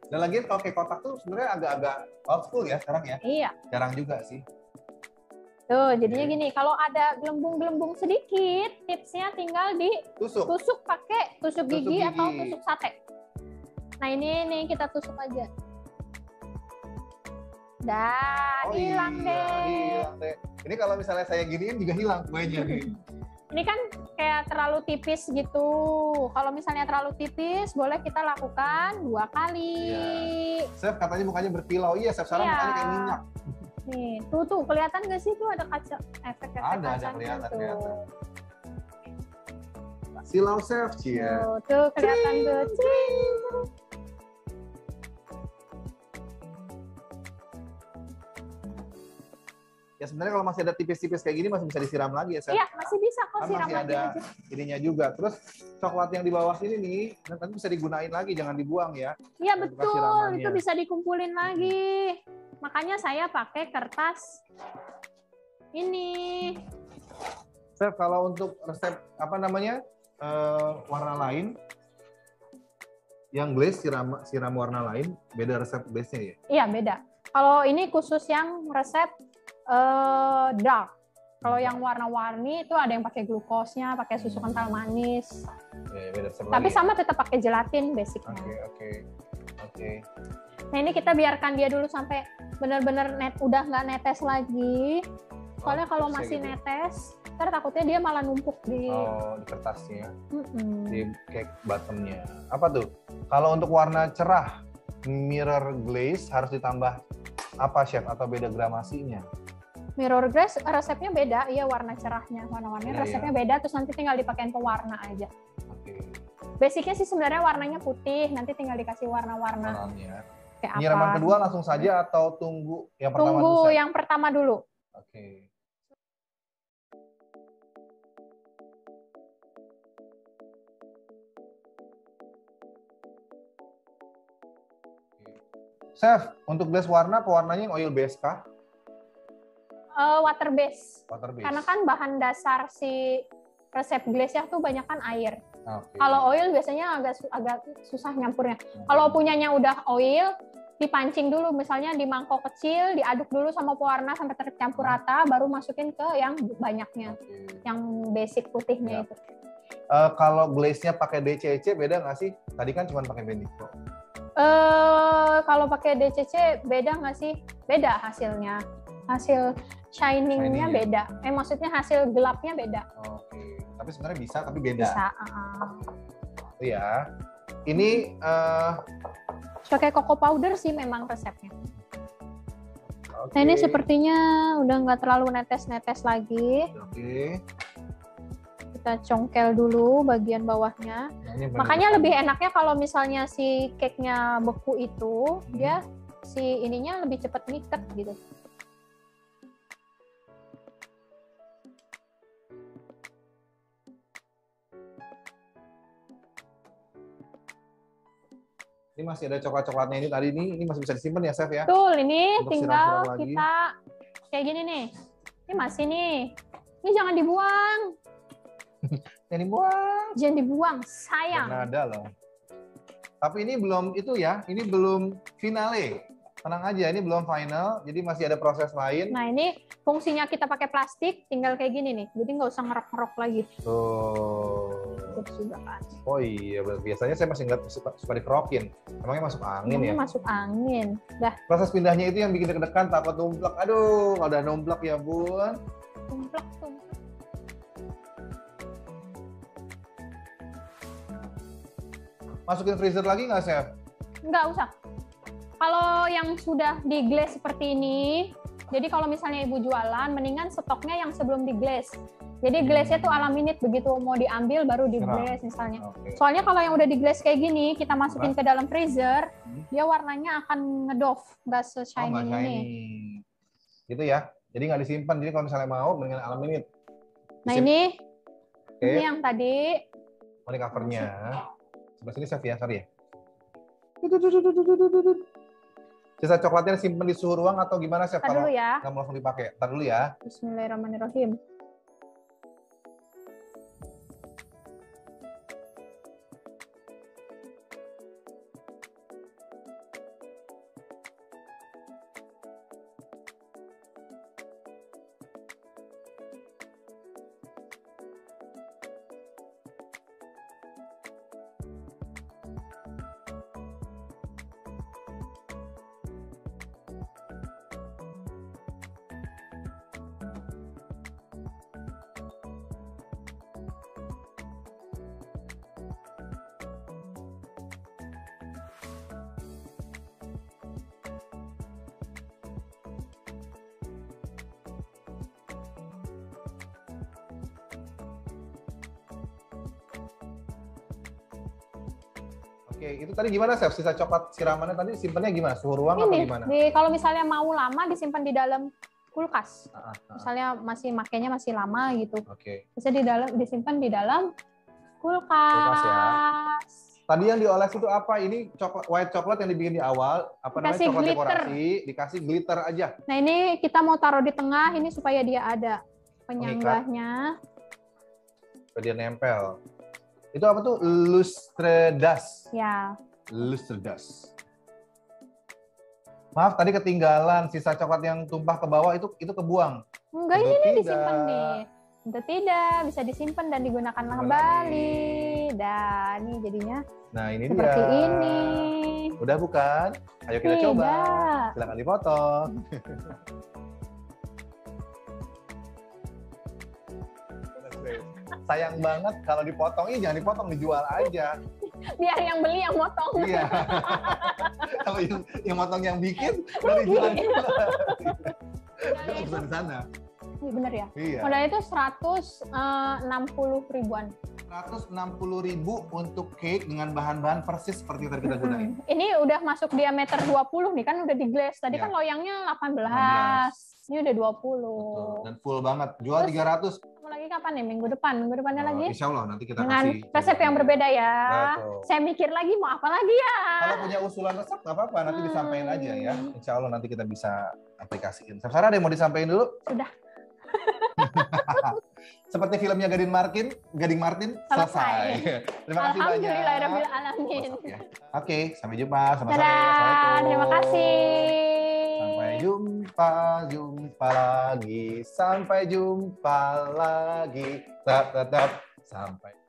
Dan lagi kalau kayak kotak tuh sebenarnya agak-agak old school ya sekarang ya. Iya. Jarang juga sih. Tuh, jadinya gini, kalau ada gelembung-gelembung sedikit, tipsnya tinggal ditusuk pakai tusuk gigi atau tusuk sate. Nah, ini nih kita tusuk aja. Dan hilang deh. Ini kalau misalnya saya giniin juga hilang kuenya nih. Ini kan kayak terlalu tipis gitu. Kalau misalnya terlalu tipis, boleh kita lakukan 2 kali. Iya. Chef katanya mukanya berkilau. Iya, Chef Sarah mukanya kayak minyak. Nih, tuh kelihatan nggak sih tuh ada kaca efek-efek ada kacanya kelihatan. Silau Chef, cia. Tuh kelihatan tuh. Ya sebenarnya kalau masih ada tipis-tipis kayak gini masih bisa disiram lagi ya, Chef. Iya, masih bisa kok Kan siram masih lagi ada aja. ininya juga. Terus coklat yang di bawah sini nih, nanti bisa digunain lagi, jangan dibuang ya. Iya Bekas betul, siramannya. itu bisa dikumpulin lagi. Makanya saya pakai kertas ini. Chef, kalau untuk resep warna lain, yang glaze siram warna lain, beda resep glaze-nya ya? Iya beda. Kalau ini khusus yang resep dark. Kalau yang warna-warni itu ada yang pakai glukosnya, pakai susu kental manis. Ya, beda resep Tapi lagi. sama tetap pakai gelatin basicnya. Oke. Nah ini kita biarkan dia dulu sampai benar-benar udah nggak netes lagi. Soalnya kalau terusnya masih gitu. netes, ntar takutnya dia malah numpuk di. Di kertasnya, di cake bottomnya. Apa tuh? Kalau untuk warna cerah, mirror glaze harus ditambah apa, Chef? Atau beda gramasinya? Mirror glaze resepnya beda, iya warna cerahnya, warna-warninya Iya, resepnya beda, terus nanti tinggal dipakein pewarna aja. Oke. Basicnya sih sebenarnya warnanya putih, nanti tinggal dikasih warna-warna Warnanya. kayak Penyiraman apa. kedua langsung saja atau tunggu yang pertama Tunggu dulu, Chef? yang pertama dulu. Oke. Chef, untuk glaze warna, pewarnanya yang oil base kah? Water base. Water base. Karena kan bahan dasar si resep glaze-nya tuh banyak kan air. Oke. Kalau oil biasanya agak susah nyampurnya. Kalau punyanya udah oil, dipancing dulu, misalnya di mangkok kecil, diaduk dulu sama pewarna sampai tercampur rata, baru masukin ke yang banyaknya, yang basic putihnya itu. Kalau glaze-nya pakai DCC beda nggak sih? Tadi kan cuma pakai Benito. Kalau pakai DCC beda nggak sih? Beda hasilnya. Hasil shiningnya beda. Maksudnya hasil gelapnya beda. Oke. Tapi sebenarnya bisa, tapi beda. Bisa. Iya. Ini pakai cocoa powder sih memang resepnya. okay. Nah ini sepertinya udah nggak terlalu netes-netes lagi. Oke. Kita congkel dulu bagian bawahnya. Makanya lebih enaknya kalau misalnya si cake-nya beku itu, dia si ininya lebih cepat ngiket gitu. Ini masih ada coklat-coklatnya ini tadi ini masih bisa disimpan ya, Chef ya? Betul, ini Untuk tinggal siram-siram lagi. kita kayak gini nih. Ini masih nih. Ini jangan dibuang. Yang dibuang. Jangan dibuang, sayang. Karena ada loh. Tapi ini belum itu ya, ini belum finale. Tenang aja, ini belum final, jadi masih ada proses lain. Nah ini fungsinya kita pakai plastik, tinggal kayak gini nih. Jadi nggak usah ngerok-ngerok lagi. Tuh. Terus juga kan. Oh iya, biasanya saya masih nggak suka dikerokin. Emangnya masuk angin ya? Masuk angin. Dah. Proses pindahnya itu yang bikin deg-degan, takut numplak. Aduh, kalau udah numplak ya bun. Tumplak. Masukin freezer lagi nggak, Chef? Nggak usah. Kalau yang sudah di glaze seperti ini, jadi kalau misalnya ibu jualan, mendingan stoknya yang sebelum di glaze. Jadi glaze-nya tuh ala minute, begitu mau diambil baru di glaze misalnya. Okay. Soalnya kalau yang udah di glaze kayak gini, kita masukin ke dalam freezer, dia warnanya akan ngedoff, nggak se-shiny ini. Gitu ya. Jadi nggak disimpan. Jadi kalau misalnya mau, mendingan ala minute. Nah ini yang tadi. Oh, ini covernya. Sebelah sini, Chef ya, sorry ya. Sisa coklatnya simpen di suhu ruang atau gimana, Chef? Tar dulu ya. Nggak mau langsung dipakai. Tar dulu ya. Bismillahirrahmanirrahim. Oke, itu tadi gimana, Chef? Sisa coklat siramannya tadi simpennya gimana? Suhu ruang atau gimana? Kalau misalnya mau lama disimpan di dalam kulkas. Misalnya makainya masih lama gitu. Oke. Bisa disimpan di dalam kulkas. Kulkas ya. Tadi yang dioles itu apa? Ini white coklat yang dibikin di awal. Apa namanya? Dikasih Coklat glitter. dekorasi. Dikasih glitter aja. Nah ini kita mau taruh di tengah ini supaya dia ada penyanggahnya. Supaya dia nempel. Itu apa tuh? Lustre dust. Ya. Lustre dust. Maaf, tadi ketinggalan sisa coklat yang tumpah ke bawah itu kebuang. Enggak, Tentu ini tidak. disimpan Tentu tidak, bisa disimpan dan digunakan kembali. Dan ini jadinya nah, ini seperti dia. ini. Udah bukan? Ayo kita coba. Tidak. Silakan dipotong. Sayang banget kalau dipotong, jangan dipotong, dijual aja. Biar yang beli yang motong. Iya. Kalau yang motong yang bikin, dari jual juga. Itu urusan di sana. Iya bener ya? Iya. Modalnya itu 160 ribuan. 160.000 untuk cake dengan bahan-bahan persis seperti yang tadi kita gunain. Ini udah masuk diameter 20 nih, kan udah di glaze. Tadi kan loyangnya 18. Ini udah 20. Betul. Dan full banget. Jual 300. Mau lagi kapan nih? Minggu depan? Minggu depannya lagi? Insya Allah nanti kita Dengan kasih. resep yang berbeda ya. Betul. Saya mikir lagi mau apa lagi ya. Kalau punya usulan resep nggak apa-apa, nanti disampaikan aja ya. Insya Allah nanti kita bisa aplikasiin. Sarah ada yang mau disampaikan dulu? Sudah. Seperti filmnya Gading Martin selesai. Terima kasih banyak. Alhamdulillahirrahmanirrahim. Oke, sampai jumpa. Selamat sore. Dadah, Assalamualaikum. terima kasih. Sampai jumpa lagi. Tetap sampai.